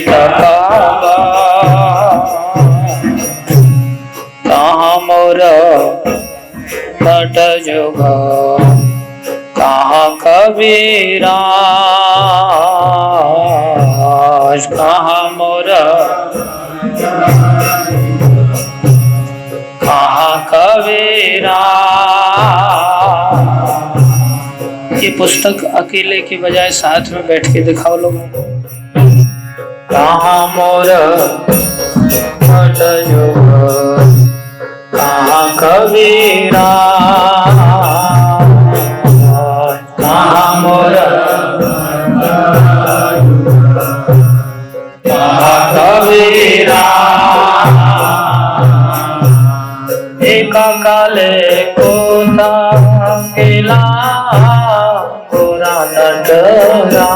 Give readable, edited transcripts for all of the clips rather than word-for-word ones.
तकावा कहाँ more but जोगा कहाँ कबीरा कहाँ मोर कहाँ कबीरा। ये पुस्तक अकेले की बजाय साथ में बैठ के दिखाओ लोग। कहाँ मोर बट जोगा कहाँ कबीरा कहाँ मोर कहाँ कबीरा। एक काले कोता केला कोरा नटरा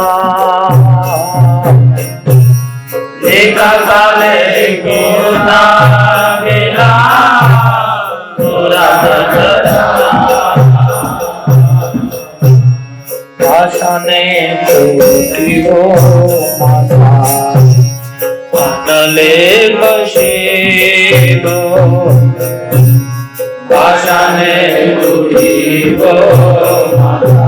एक काले कोता केला कोरा नटरा। भाषा ने टूटी हो माथा अनले बशीबो भाषा ने टूटी हो माथा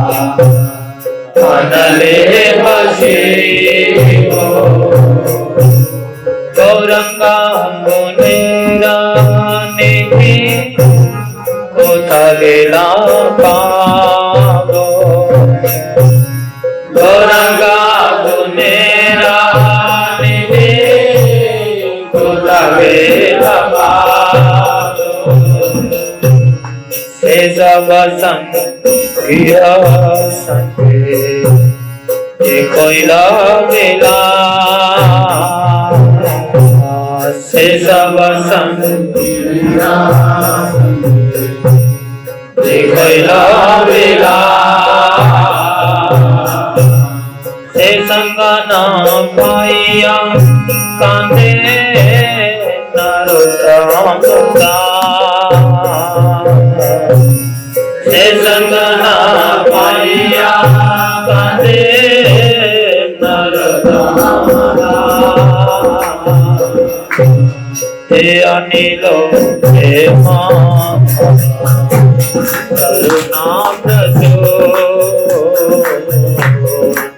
अनले बशीबो। गौरंगा मुनेरा निधि कोथा गेला पागो गौरंगा मुनेरा निधि कोथा गेला पागो। से सब संग गिरा संगे ये कोयला मिला से सब संग गिरा ये कोयला मिला से संग ना पाइया कांदे नरोत्तम से संग ना पाइया कांदे नरोत्तम हे अनिलो हे करुणा प्रचुर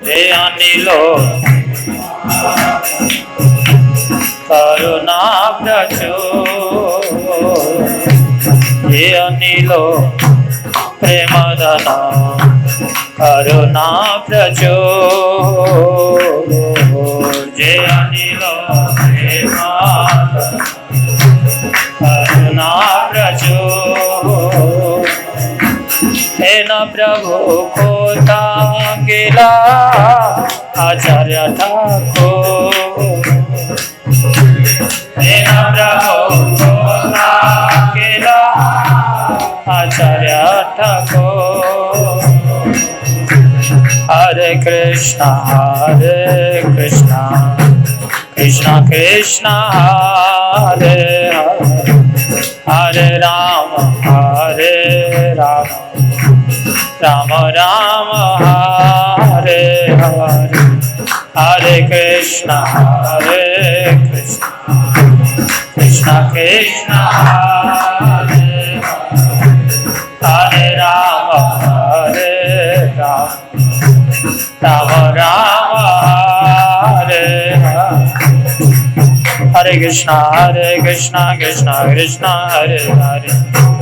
हे अनिलो करुणा प्रचुर हे अनिलो प्रेम धना करुणा प्रचुर हे अनिलो प्रेम करुणा प्रचुर। हे न प्रभु कोता गेला आचार्य ठाकुर हे न प्रभु कोता गेला आचार्य ठाकुर। हरे कृष्णा कृष्णा कृष्णा हरे हरे हरे राम राम राम हरे हरे हरे कृष्णा कृष्णा कृष्णा हरे हरे राम राम राम हरे हरे हरे कृष्णा कृष्णा कृष्णा हरे हरे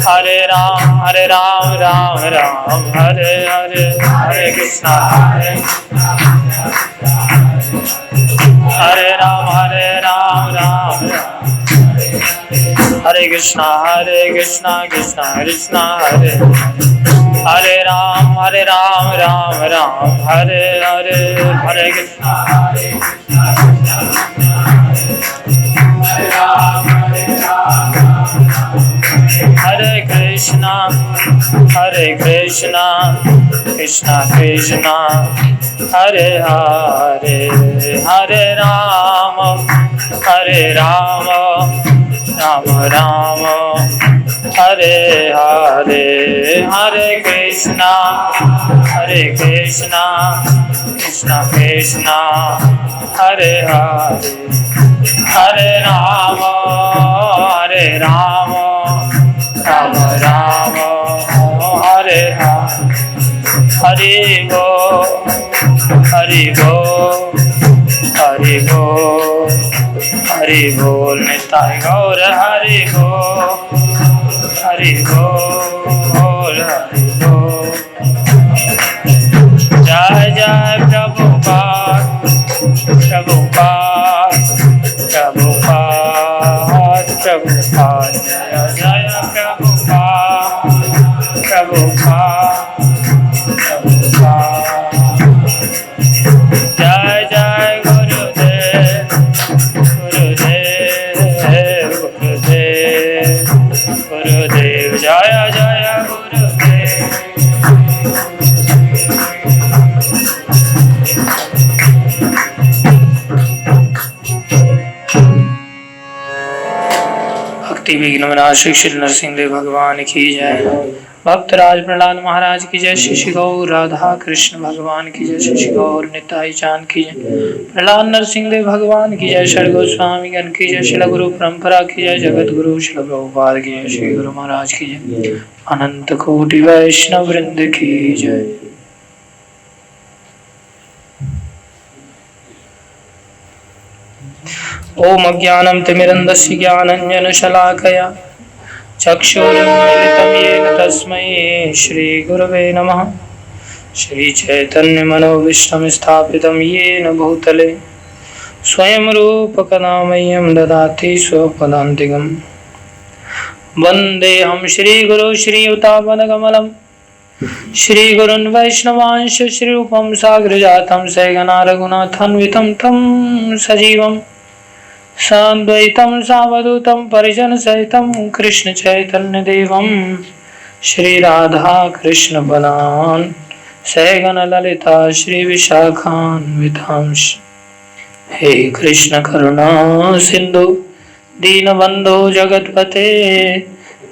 हरे राम राम राम हरे हरे हरे कृष्णा हरे राम राम हरे कृष्णा कृष्णा कृष्णा हरे हरे राम राम हरे हरे हरे कृष्णा हरे कृष्णा कृष्णा कृष्णा हरे हरे हरे राम राम राम हरे हरे हरे कृष्ण कृष्णा हरे कृष्णा कृष्णा कृष्णा हरे हरे हरे राम राम राम हरे हरे हरि बोल हरि बोल हरि बोल हरि बोल निताय गौर हरि बोल हरि बोल हरि बोल। जय जय प्रभुपाद प्रभुपाद प्रभुपाद प्रभुपाद जय जय प्रभुपाद प्रभुपाद प्रभुपाद। जय जय गुरुदेव गुरुदेव गुरुदेव गुरुदेव जय जय गुरुदेव। भक्ति विघ्न विनाशक श्री नरसिंहदेव भगवान की जय। भक्तराज प्रहलाद महाराज की जय। श्री गौर राधा कृष्ण भगवान की जय। श्री गौर निताई चांद की जय। प्रहलाद नरसिंहदेव भगवान की जय। श्री गोस्वामी गण की जय। श्री गुरु परंपरा की जय। जगत गुरु श्री प्रभुपाद की जय। श्री गुरु महाराज की जय। अनंत कोटि वैष्णव वृंद की जय। ओम अज्ञानं तिमिरन्धस्य ज्ञानाञ्जनशलाकया चक्षुरुन्मीलितं येन तस्मै श्रीगुरवे नमः। श्रीचैतन्यमनोभीष्टं स्थापितं येन भूतले स्वयं रूपकदा मह्यं ददाति स्वपदान्तिकं। वन्देऽहं श्रीगुरो श्रीयुतापदकमलं श्रीगुरुन् वैष्णवांश श्रीरूपं साग्रजातं सगना रघुनाथान्वितं तं सजीवम् साद्वैतं सावधूतं परिजन सहितं कृष्ण चैतन्य देवं श्री राधा कृष्ण बलान सगन ललिता श्री विशाखान्वितांश। हे कृष्ण करुणा सिंधु दीनबंधो जगतपते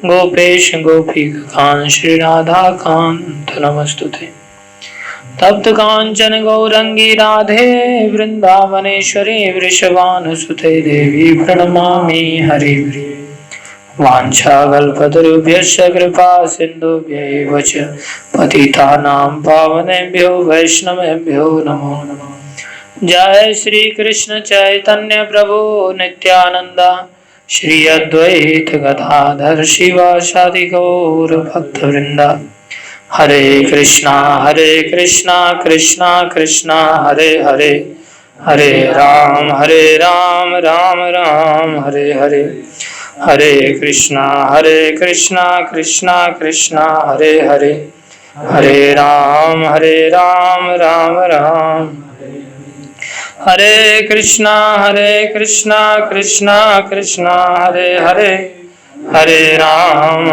गोपेश गोपीकांत श्री राधा कांत नमस्तुते। तप्त कांचन गौरंगी राधे वृंदावनेश्वरी वृषभानुसुते देवी प्रणमामि हरिप्रिये। वाञ्छाकल्पतरुभ्यश्च कृपा सिन्धुभ्यैव च पतितानां पावनेभ्यो वैष्णवेभ्यो नमो नमः। जय श्री कृष्ण चैतन्य प्रभु नित्यानंद श्री अद्वैत गदाधर शिवासादि गौर भक्तवृंद। हरे कृष्णा कृष्णा कृष्णा हरे हरे हरे राम राम राम हरे हरे। हरे कृष्णा कृष्णा कृष्णा हरे हरे हरे राम राम राम। हरे कृष्णा कृष्णा कृष्णा हरे हरे हरे राम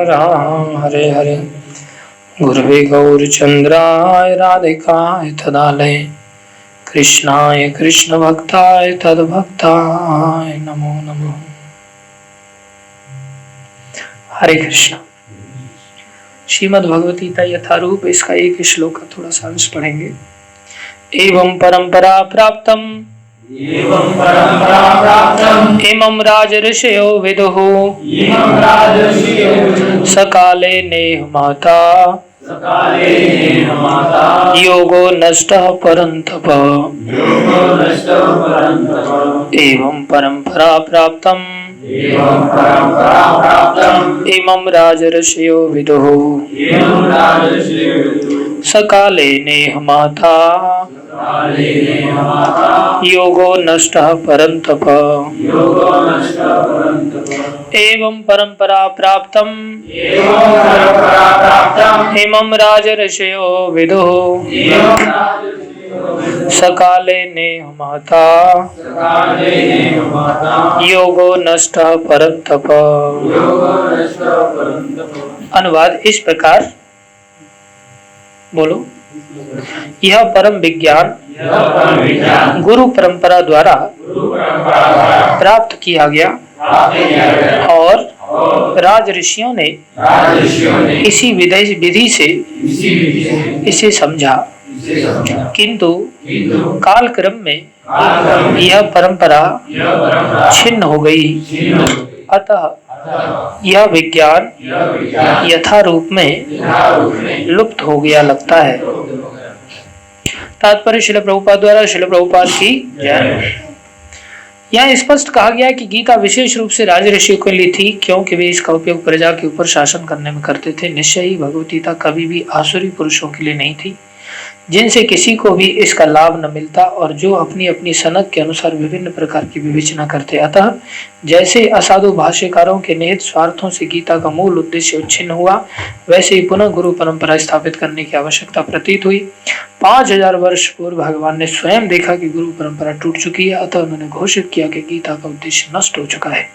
राम हरे हरे। गुरुवे गौरचंद्राय राधिकाय तदालय कृष्णाय कृष्ण भक्ताय तद्भक्ताय नमो नमः। हरे कृष्ण। श्रीमद् भगवत गीता यथारूप इसका एक श्लोक का थोड़ा सा अंश पढ़ेंगे। एवं परंपरा प्राप्तम इमं राजर्षयो विदुः सकाले नेह माता योगो नष्टः परन्तप। एवं परंपरा प्राप्तम् इमं राजर्षयो विदुः सकाले नेह माता योगो नष्टः परन्तप। एवं परंपरा प्राप्तम् इमं राजर्षयो विदुः सकाले नेह माता योगो नष्टः परन्तप। अनुवाद इस प्रकार, बोलो। यह परम विज्ञान गुरु परंपरा द्वारा प्राप्त किया गया और राज ऋषियों ने इसी विधि से इसे समझा, किंतु कालक्रम में यह परंपरा छिन्न हो गई। अतः यह विज्ञान यथारूप में लुप्त हो गया लगता है। तात्पर्य श्रील प्रभुपाद द्वारा श्रील प्रभुपाद की जय। यहाँ स्पष्ट कहा गया कि गीता विशेष रूप से राज ऋषियों के लिए थी, क्योंकि वे इसका उपयोग प्रजा के ऊपर शासन करने में करते थे। निश्चय ही भगवत गीता कभी भी आसुरी पुरुषों के लिए नहीं थी, जिनसे किसी को भी इसका लाभ न मिलता और जो अपनी अपनी सनक के अनुसार विभिन्न प्रकार की विवेचना करते। अतः जैसे असाधु भाष्यकारों के निहित स्वार्थों से गीता का मूल उद्देश्य उच्छिन्न हुआ, वैसे ही पुनः गुरु परंपरा स्थापित करने की आवश्यकता प्रतीत हुई। 5000 वर्ष पूर्व भगवान ने स्वयं देखा कि गुरु परंपरा टूट चुकी है, अतः उन्होंने घोषित किया कि गीता का उद्देश्य नष्ट हो चुका है।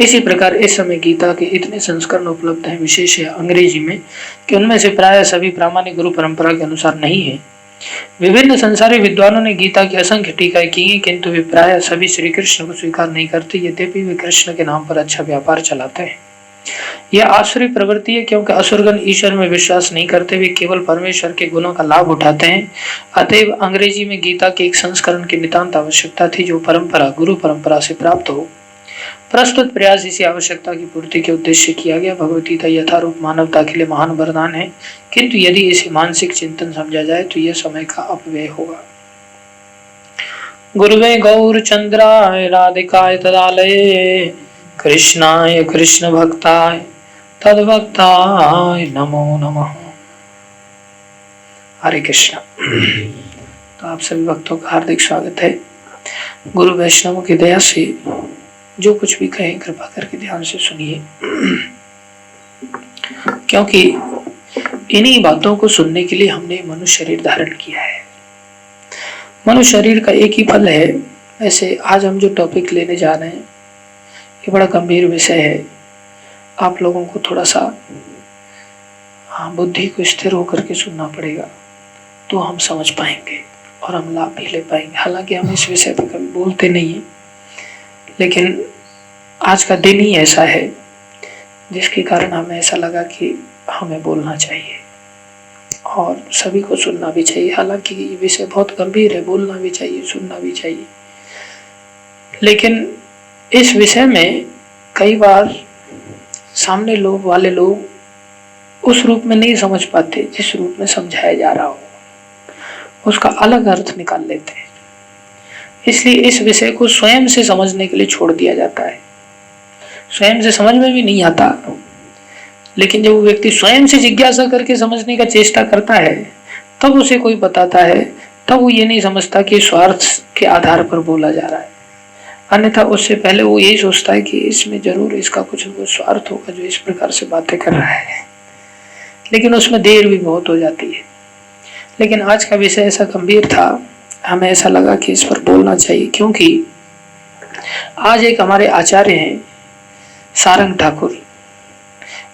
इसी प्रकार इस समय गीता के इतने संस्करण उपलब्ध हैं, विशेष अंग्रेजी में, कि उनमें से प्राय सभी प्रामाणिक गुरु परंपरा के अनुसार नहीं है। विभिन्न संसारी विद्वानों ने गीता की असंख्य टीकाएं की हैं, किंतु वे प्राय सभी श्री कृष्ण को स्वीकार नहीं करते, यद्यपि वे कृष्ण के नाम पर अच्छा व्यापार चलाते हैं। यह आसुरी प्रवृत्ति है, क्योंकि असुरगण ईश्वर में विश्वास नहीं करते, वे केवल परमेश्वर के गुणों का लाभ उठाते हैं। अतएव अंग्रेजी में गीता के एक संस्करण की नितांत आवश्यकता थी, जो परंपरा गुरु परंपरा से प्राप्त हो। प्रस्तुत प्रयास इसी आवश्यकता की पूर्ति के उद्देश्य किया गया। भगवत गीता यथारूप मानवता के लिए महान वरदान है, किंतु यदि इसे मानसिक चिंतन समझा जाए तो यह समय का अपव्यय होगा। गुरुवे गौर चंद्राय राधिकाय तदालये कृष्णाय कृष्ण भक्ताय तद्भक्ताय नमो नमः। हरे कृष्णा। तो आप सभी भक्तों का हार्दिक स्वागत है। गुरु वैष्णवों की दया से जो कुछ भी कहें कृपा करके ध्यान से सुनिए, क्योंकि इन्हीं बातों को सुनने के लिए हमने मनुष्य शरीर धारण किया है। मनुष्य शरीर का एक ही फल है। वैसे आज हम जो टॉपिक लेने जा रहे हैं ये बड़ा गंभीर विषय है। आप लोगों को थोड़ा सा बुद्धि को स्थिर होकर के सुनना पड़ेगा, तो हम समझ पाएंगे और हम लाभ भी ले पाएंगे। हालांकि हम इस विषय पर कभी बोलते नहीं है, लेकिन आज का दिन ही ऐसा है जिसके कारण हमें ऐसा लगा कि हमें बोलना चाहिए और सभी को सुनना भी चाहिए। हालांकि ये विषय बहुत गंभीर है, बोलना भी चाहिए, सुनना भी चाहिए, लेकिन इस विषय में कई बार सामने वाले लोग उस रूप में नहीं समझ पाते जिस रूप में समझाया जा रहा हो, उसका अलग अर्थ निकाल लेते हैं। इसलिए इस विषय को स्वयं से समझने के लिए छोड़ दिया जाता है। स्वयं से समझ में भी नहीं आता, लेकिन जब वो व्यक्ति स्वयं से जिज्ञासा करके समझने का चेष्टा करता है, तब उसे कोई बताता है, तब वो ये नहीं समझता कि स्वार्थ के आधार पर बोला जा रहा है। अन्यथा उससे पहले वो यही सोचता है कि इसमें जरूर इसका कुछ स्वार्थ होगा जो इस प्रकार से बातें कर रहा है, लेकिन उसमें देर भी बहुत हो जाती है। लेकिन आज का विषय ऐसा गंभीर था, हमें ऐसा लगा कि इस पर बोलना चाहिए, क्योंकि आज एक हमारे आचार्य हैं सारंग ठाकुर,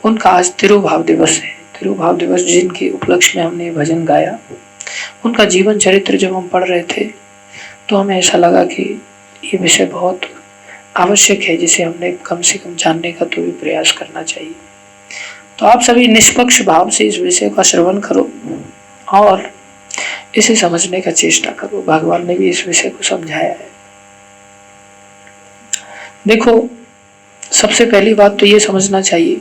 उनका आज तिरुभाव दिवस है। तिरुभाव दिवस जिनके उपलक्ष्य में हमने भजन गाया, उनका जीवन चरित्र जब हम पढ़ रहे थे तो हमें ऐसा लगा कि ये विषय बहुत आवश्यक है, जिसे हमने कम से कम जानने का तो भी प्रयास करना चाहिए। तो आप सभी निष्पक्ष भाव से इस विषय का श्रवण करो और इसे समझने का चेष्टा करो। भगवान ने भी इस विषय को समझाया है। देखो, सबसे पहली बात तो ये समझना चाहिए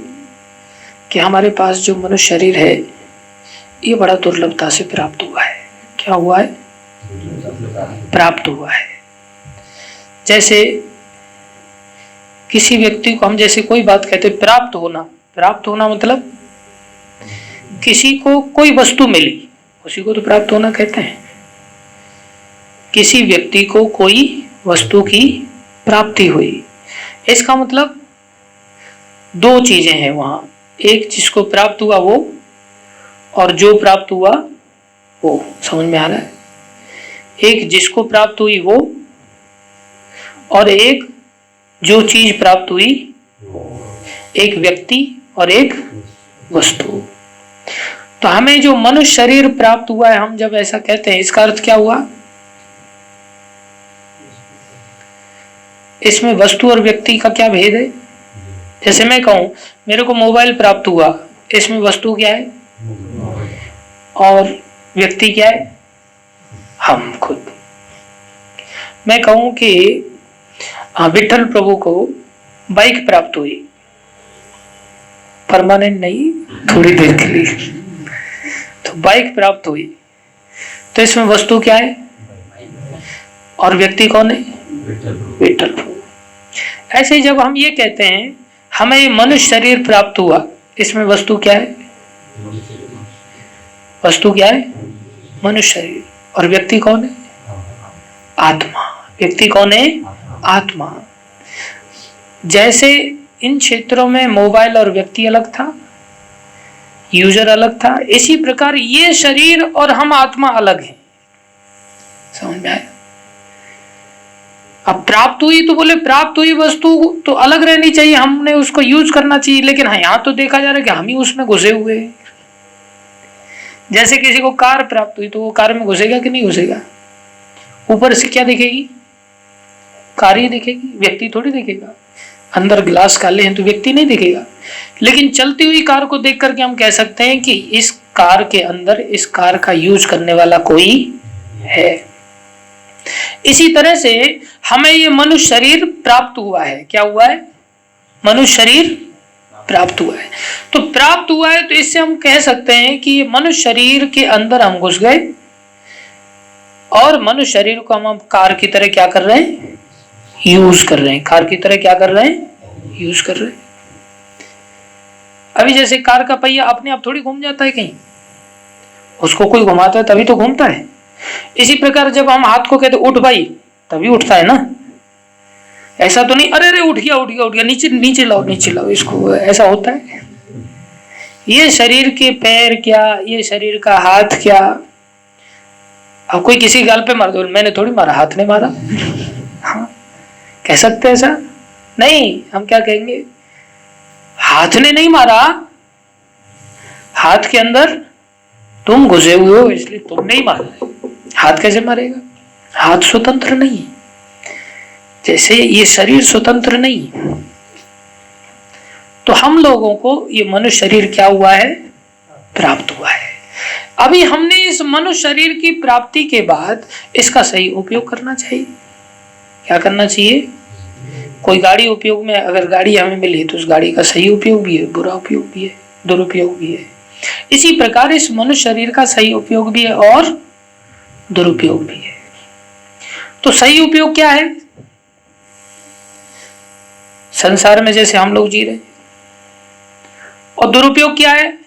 कि हमारे पास जो मनुष्य शरीर है ये बड़ा दुर्लभता से प्राप्त हुआ है। क्या हुआ है? प्राप्त हुआ है। जैसे किसी व्यक्ति को हम जैसे कोई बात कहते हैं, प्राप्त होना मतलब किसी को कोई वस्तु मिली, उसी को तो प्राप्त होना कहते हैं। किसी व्यक्ति को कोई वस्तु की प्राप्ति हुई, इसका मतलब दो चीजें हैं वहां। एक जिसको प्राप्त हुआ वो, और जो प्राप्त हुआ वो। समझ में आ रहा है? एक जिसको प्राप्त हुई वो, और एक जो चीज प्राप्त हुई, एक व्यक्ति और एक वस्तु। तो हमें जो मनुष्य शरीर प्राप्त हुआ है, हम जब ऐसा कहते हैं, इसका अर्थ क्या हुआ? इसमें वस्तु और व्यक्ति का क्या भेद है? जैसे मैं कहूं मेरे को मोबाइल प्राप्त हुआ, इसमें वस्तु क्या है और व्यक्ति क्या है? हम खुद। मैं कहूं कि विठल प्रभु को बाइक प्राप्त हुई, परमानेंट नहीं, थोड़ी देर के लिए, तो बाइक प्राप्त हुई, तो इसमें वस्तु क्या है और व्यक्ति कौन है? विठल प्रभु। ऐसे जब हम ये कहते हैं हमें ये मनुष्य शरीर प्राप्त हुआ, इसमें वस्तु क्या है? वस्तु क्या है? मनुष्य शरीर। और व्यक्ति कौन है? आत्मा। व्यक्ति कौन है? आत्मा। जैसे इन क्षेत्रों में मोबाइल और व्यक्ति अलग था, यूजर अलग था, इसी प्रकार ये शरीर और हम आत्मा अलग हैं। समझ में आया? अब प्राप्त हुई तो बोले प्राप्त हुई वस्तु तो अलग रहनी चाहिए, हमने उसको यूज करना चाहिए, लेकिन यहां तो देखा जा रहा है कि हम ही उसमें घुसे हुए हैं। जैसे किसी को कार प्राप्त हुई तो वो कार में घुसेगा कि नहीं घुसेगा? ऊपर से क्या दिखेगी? कार ही दिखेगी, व्यक्ति थोड़ी दिखेगा। अंदर ग्लास काले हैं तो व्यक्ति नहीं दिखेगा, लेकिन चलती हुई कार को देख करके हम कह सकते हैं कि इस कार के अंदर इस कार का यूज करने वाला कोई है। इसी तरह से हमें ये मनुष्य शरीर प्राप्त हुआ है। क्या हुआ है? मनुष्य शरीर प्राप्त हुआ है। तो प्राप्त हुआ है तो इससे हम कह सकते हैं कि ये मनुष्य शरीर के अंदर हम घुस गए और मनुष्य शरीर को हम कार की तरह क्या कर रहे हैं? यूज कर रहे हैं। कार की तरह क्या कर रहे हैं? यूज कर रहे हैं। अभी जैसे कार का पहिया अपने आप थोड़ी घूम जाता है, कहीं उसको कोई घुमाता है तभी तो घूमता है। इसी प्रकार जब हम हाथ को कहते उठ भाई, तभी उठता है ना। ऐसा तो नहीं अरे अरे उठ गया उठ गया उठ गया, नीचे नीचे लाओ नीचे लाओ, इसको ऐसा होता है? ये शरीर के पैर क्या, ये शरीर का हाथ क्या? अब कोई किसी गाल पे मार दो, मैंने थोड़ी मारा, हाथ ने मारा। हाँ, कह सकते हैं ऐसा? नहीं, हम क्या कहेंगे? हाथ ने नहीं मारा, हाथ के अंदर तुम घुसे हुए हो इसलिए तुमने ही मारा। हाथ कैसे मारेगा? हाथ स्वतंत्र नहीं है, जैसे ये शरीर स्वतंत्र नहीं। तो हम लोगों को ये मनुष्य शरीर क्या हुआ है? प्राप्त हुआ है। अभी हमने इस मनुष्य शरीर की प्राप्ति के बाद इसका सही उपयोग करना चाहिए। क्या करना चाहिए? कोई गाड़ी उपयोग में, अगर गाड़ी हमें मिली तो उस गाड़ी का सही उपयोग भी है, बुरा उपयोग भी है, दुरुपयोग भी है। इसी प्रकार इस मनुष्य शरीर का सही उपयोग भी है और दुरुपयोग भी है। तो सही उपयोग क्या है? संसार में जैसे हम लोग जी रहे हैं। और दुरुपयोग क्या है?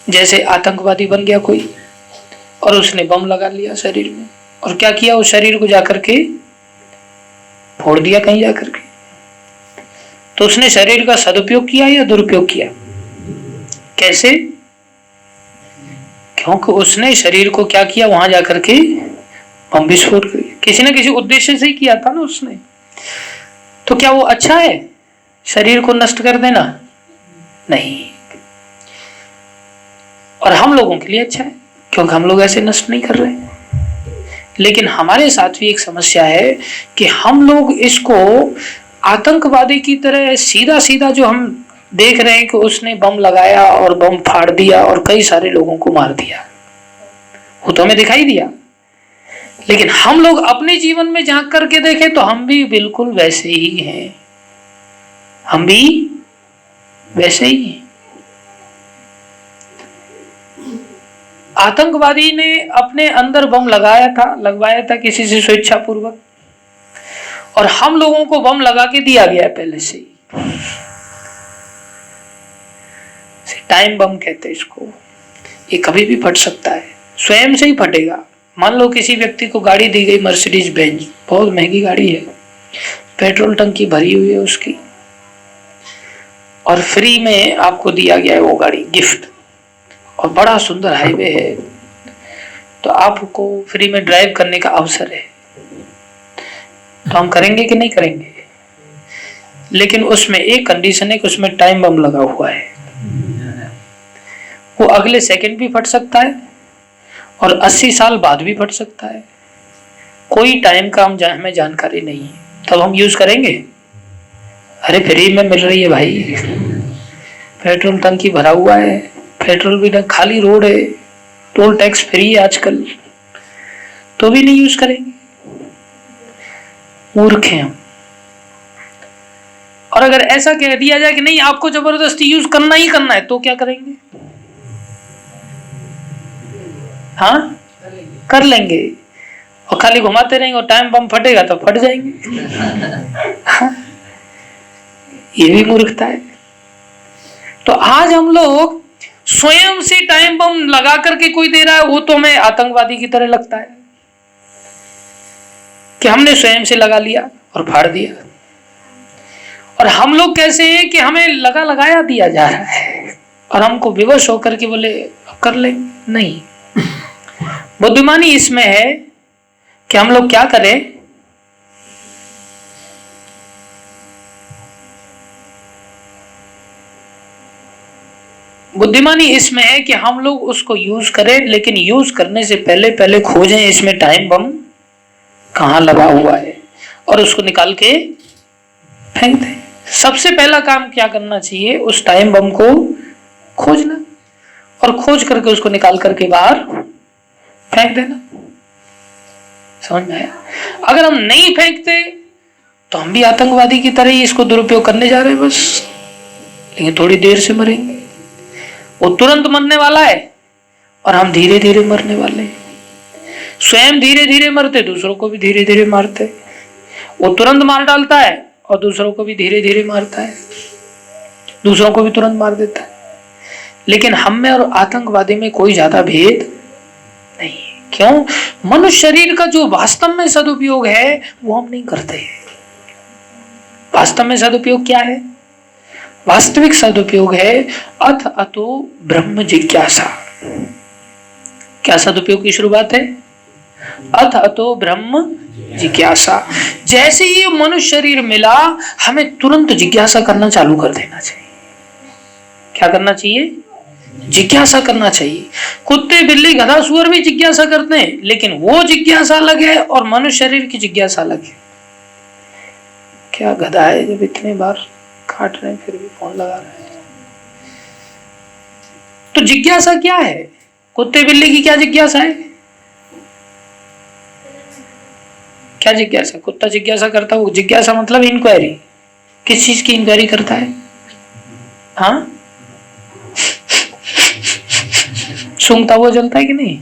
जैसे आतंकवादी बन गया कोई और उसने बम लगा लिया शरीर में, और क्या किया? उस शरीर को जाकर के फोड़ दिया कहीं जाकर के। तो उसने शरीर का सदुपयोग किया या दुरुपयोग किया? कैसे? क्योंकि उसने शरीर को क्या किया? वहां जाकर के बम विस्फोट कर दिया। किसी न किसी उद्देश्य से ही किया था ना उसने। तो क्या वो अच्छा है शरीर को नष्ट कर देना? नहीं। और हम लोगों के लिए अच्छा है क्योंकि हम लोग ऐसे नष्ट नहीं कर रहे। लेकिन हमारे साथ भी एक समस्या है कि हम लोग इसको आतंकवादी की तरह सीधा सीधा जो हम देख रहे हैं कि उसने बम लगाया और बम फाड़ दिया और कई सारे लोगों को मार दिया, वो तो हमें दिखाई दिया। लेकिन हम लोग अपने जीवन में झांक करके देखें तो हम भी बिल्कुल वैसे ही हैं। हम भी वैसे ही हैं। आतंकवादी ने अपने अंदर बम लगवाया था किसी से स्वेच्छापूर्वक, और हम लोगों को बम लगा के दिया गया पहले से ही। टाइम बम कहते हैं इसको। ये कभी भी फट सकता है, स्वयं से ही फटेगा। मान लो किसी व्यक्ति को गाड़ी दी गई मर्सिडीज बेंज, बहुत महंगी गाड़ी है, पेट्रोल टंकी भरी हुई है उसकी, और फ्री में आपको दिया गया है वो गाड़ी गिफ्ट, और बड़ा सुंदर हाईवे है, तो आपको फ्री में ड्राइव करने का अवसर है। तो हम करेंगे कि नहीं करेंगे? लेकिन उसमें एक कंडीशन है कि उसमें टाइम बम लगा हुआ है। वो अगले सेकंड भी फट सकता है और 80 साल बाद भी फट सकता है। कोई टाइम का हमें जानकारी नहीं है, तब हम यूज करेंगे? अरे फ्री में मिल रही है भाई, पेट्रोल टंकी भरा हुआ है, पेट्रोल भी खाली रोड है, टोल टैक्स फ्री है आजकल, तो भी नहीं यूज करेंगे, मूर्ख हैं हम। और अगर ऐसा कह दिया जाए कि नहीं आपको जबरदस्ती यूज करना ही करना है, तो क्या करेंगे? हाँ, कर लेंगे, और खाली घुमाते रहेंगे, और टाइम बम फटेगा तो फट जाएंगे। हाँ? ये भी मूर्खता है। तो आज हम लोग स्वयं से टाइम बम लगा करके कोई दे रहा है, वो तो हमें आतंकवादी की तरह लगता है कि हमने स्वयं से लगा लिया और फाड़ दिया। और हम लोग कैसे हैं कि हमें लगा लगाया दिया जा रहा है और हमको विवश होकर के बोले कर लेंगे। नहीं, बुद्धिमानी इसमें है कि हम लोग क्या करें, बुद्धिमानी इसमें है कि हम लोग उसको यूज करें, लेकिन यूज करने से पहले पहले खोजें इसमें टाइम बम कहां लगा हुआ है और उसको निकाल के फेंक दें। सबसे पहला काम क्या करना चाहिए, उस टाइम बम को खोजना और खोज करके उसको निकाल करके बाहर फेंक देना। समझ में आया? अगर हम नहीं फेंकते तो हम भी आतंकवादी की तरह ही इसको दुरुपयोग करने जा रहे हैं बस, लेकिन थोड़ी देर से मरेंगे। वो तुरंत मरने वाला है और हम धीरे धीरे मरने वाले हैं। स्वयं धीरे धीरे मरते, दूसरों को भी धीरे धीरे मारते। वो तुरंत मार डालता है और दूसरों को भी धीरे धीरे मारता है, दूसरों को भी तुरंत मार देता है। लेकिन हम में और आतंकवादी में कोई ज्यादा भेद नहीं है। क्यों? मनुष्य शरीर का जो वास्तव में सदुपयोग है वो हम नहीं करते। वास्तव में सदुपयोग क्या है? वास्तविक सदुपयोग है अथ अतो ब्रह्म जिज्ञासा। क्या सदुपयोग की शुरुआत है? अथ अतो ब्रह्म जिज्ञासा। जैसे ही मनुष्य शरीर मिला, हमें तुरंत जिज्ञासा करना चालू कर देना चाहिए। क्या करना चाहिए? जिज्ञासा करना चाहिए। कुत्ते, बिल्ली, गधा, सुअर भी जिज्ञासा करते हैं, लेकिन वो जिज्ञासा अलग है और मनुष्य शरीर की जिज्ञासा अलग है। क्या गधा है जब इतने बार काट रहे हैं फिर भी फोन लगा रहे हैं? तो जिज्ञासा क्या है? कुत्ते बिल्ली की क्या जिज्ञासा है? क्या जिज्ञासा? कुत्ता जिज्ञासा करता है, जिज्ञासा मतलब इंक्वायरी। किस चीज की इंक्वायरी करता है? हाँ, सूंघता हुआ जलता है कि नहीं?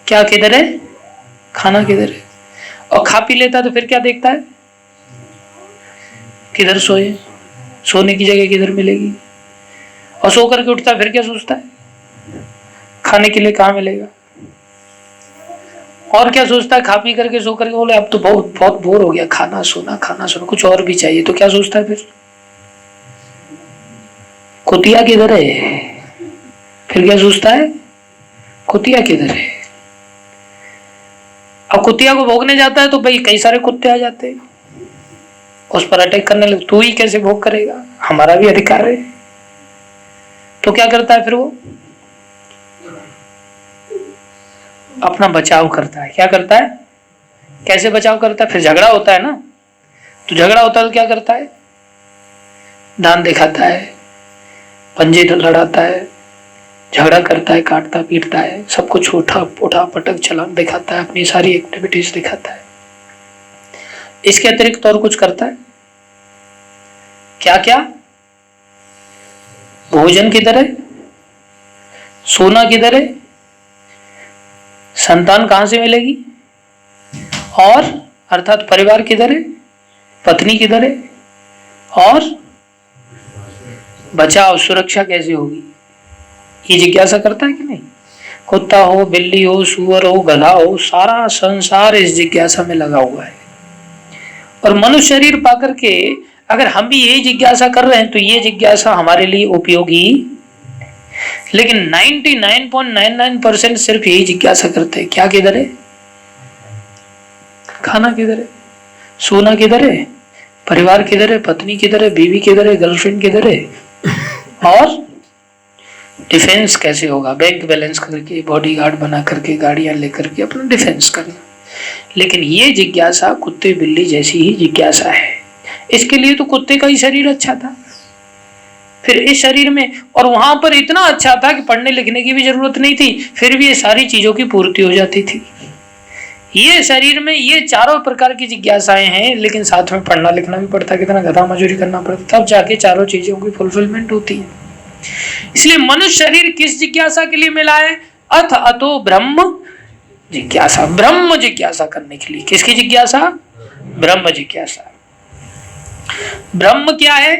क्या किधर है? खाना किधर है? और खा पी लेता है तो फिर क्या देखता है? किधर सोए, सोने की जगह किधर मिलेगी? और सो करके उठता है फिर क्या सोचता है? खाने के लिए कहाँ मिलेगा? और क्या सोचता है? खा पी करके सो करके बोले अब तो बहुत बहुत बोर हो गया, खाना सोना कुछ और भी चाहिए। तो क्या सोचता है फिर? कुतिया किधर है? फिर क्या सोचता है? कुतिया किधर है? अब कुतिया को भोगने जाता है तो भाई कई सारे कुत्ते आ जाते हैं, उस पर अटैक करने लगे। तू ही कैसे भोग करेगा, हमारा भी अधिकार है। तो क्या करता है फिर वो? अपना बचाव करता है। क्या करता है? कैसे बचाव करता है? फिर झगड़ा होता है ना, तो झगड़ा होता है तो क्या करता है? दांत दिखाता है, पंजे लड़ाता है, झगड़ा करता है, काटता पीटता है, सब कुछ उठा पटक छलांग दिखाता है, अपनी सारी एक्टिविटीज दिखाता है। इसके अतिरिक्त और कुछ करता है? क्या क्या? भोजन किधर है? सोना किधर है? संतान कहां से मिलेगी? और अर्थात परिवार किधर है? पत्नी किधर है? और बचाव सुरक्षा कैसे होगी? ये जिज्ञासा करता है कि नहीं? कुत्ता हो, बिल्ली हो, सुअर हो, गधा हो, सारा संसार इस जिज्ञासा में लगा हुआ है। और मनुष्य शरीर पाकर के अगर हम भी यही जिज्ञासा कर रहे हैं तो ये जिज्ञासा हमारे लिए उपयोगी, लेकिन 99.99% सिर्फ यही जिज्ञासा करते हैं। क्या किधर है? खाना किधर है? सोना किधर है? परिवार किधर है? पत्नी किधर है? बीवी किधर है? गर्लफ्रेंड किधर है? और डिफेंस कैसे होगा? बैंक बैलेंस करके, बॉडीगार्ड बना करके, गाड़ियां लेकर के अपना डिफेंस करना। लेकिन ये जिज्ञासा कुत्ते बिल्ली जैसी ही जिज्ञासा है। इसके लिए तो कुत्ते का ही शरीर अच्छा था, फिर इस शरीर में, और वहां पर इतना अच्छा था कि पढ़ने लिखने की भी जरूरत नहीं थी, फिर भी ये सारी चीजों की पूर्ति हो जाती थी। ये शरीर में ये चारों प्रकार की जिज्ञासाएं हैं, लेकिन साथ में पढ़ना लिखना भी पड़ता, कितना गधा मजूरी करना पड़ता, तब जाके चारों चीजों की फुलफिलमेंट होती है। इसलिए मनुष्य शरीर किस जिज्ञासा के लिए मिला है? अथ अतो ब्रह्म जिज्ञासा, ब्रह्म जिज्ञासा करने के लिए। किसकी जिज्ञासा? ब्रह्म जिज्ञासा। ब्रह्म क्या है?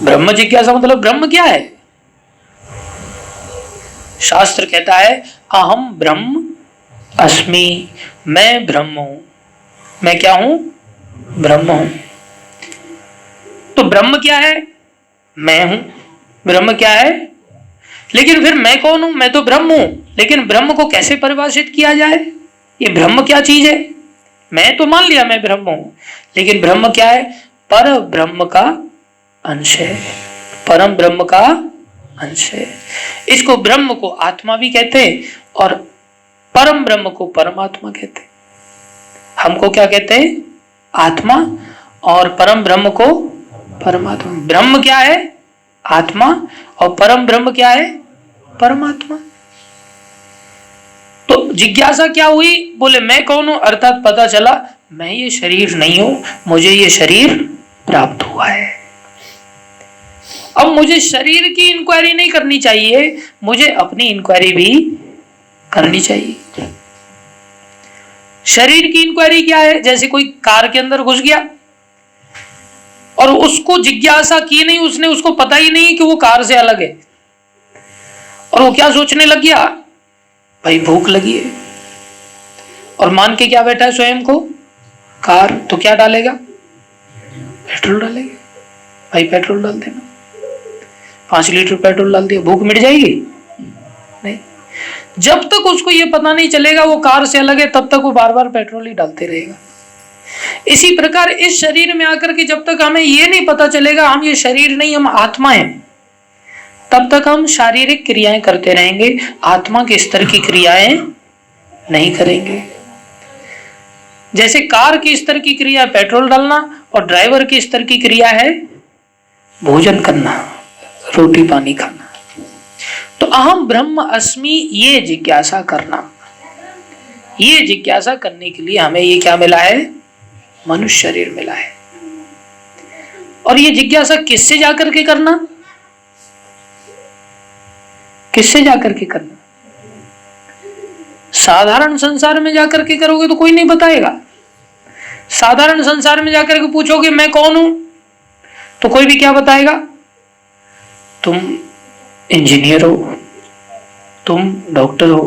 ब्रह्म जिज्ञासा मतलब ब्रह्म क्या है? शास्त्र कहता है अहम ब्रह्म अस्मि, मैं ब्रह्म हूं। मैं क्या हूं? ब्रह्म हूं। तो ब्रह्म क्या है? मैं हूं। ब्रह्म क्या है? लेकिन फिर मैं कौन हूं? मैं तो ब्रह्म हूं, लेकिन ब्रह्म को कैसे परिभाषित किया जाए? ये ब्रह्म क्या चीज है? मैं तो मान लिया मैं ब्रह्म हूं, लेकिन ब्रह्म क्या है? पर ब्रह्म का अंश है, परम ब्रह्म का अंश है। इसको ब्रह्म को आत्मा भी कहते हैं और परम ब्रह्म को परमात्मा कहते हैं। हमको क्या कहते हैं? आत्मा, और परम ब्रह्म को परमात्मा। ब्रह्म क्या है? आत्मा, और परम ब्रह्म क्या है? परमात्मा। तो जिज्ञासा क्या हुई? बोले मैं कौन हूं, अर्थात पता चला मैं ये शरीर नहीं हूं, मुझे ये शरीर प्राप्त हुआ है। अब मुझे शरीर की इंक्वायरी नहीं करनी चाहिए, मुझे अपनी इंक्वायरी भी करनी चाहिए। शरीर की इंक्वायरी क्या है? जैसे कोई कार के अंदर घुस गया और उसको जिज्ञासा की नहीं, उसने, उसको पता ही नहीं कि वो कार से अलग है, और वो क्या सोचने लग गया? भाई भूख लगी है, और मान के क्या बैठा है स्वयं को? कार। तो क्या डालेगा? पेट्रोल डालेगा। भाई पेट्रोल डाल देना, 5 लीटर पेट्रोल डाल दिया, भूख मिट जाएगी? नहीं। जब तक उसको ये पता नहीं चलेगा वो कार से अलग है, तब तक वो बार बार पेट्रोल ही डालते रहेगा। इसी प्रकार इस शरीर में आकर के जब तक हमें ये नहीं पता चलेगा हम ये शरीर नहीं, हम आत्मा हैं, तब तक हम शारीरिक क्रियाएं करते रहेंगे, आत्मा के स्तर की क्रियाएं नहीं करेंगे। जैसे कार की स्तर की क्रिया पेट्रोल डालना, और ड्राइवर की स्तर की क्रिया है भोजन करना, रोटी पानी खाना। तो अहम ब्रह्म अस्मि ये जिज्ञासा करना, ये जिज्ञासा करने के लिए हमें ये क्या मिला है? मनुष्य शरीर मिला है। और ये जिज्ञासा किससे जाकर के करना? किससे जाकर के करना? साधारण संसार में जाकर के करोगे तो कोई नहीं बताएगा। साधारण संसार में जाकर के पूछोगे मैं कौन हूं, तो कोई भी क्या बताएगा? तुम इंजीनियर हो, तुम डॉक्टर हो,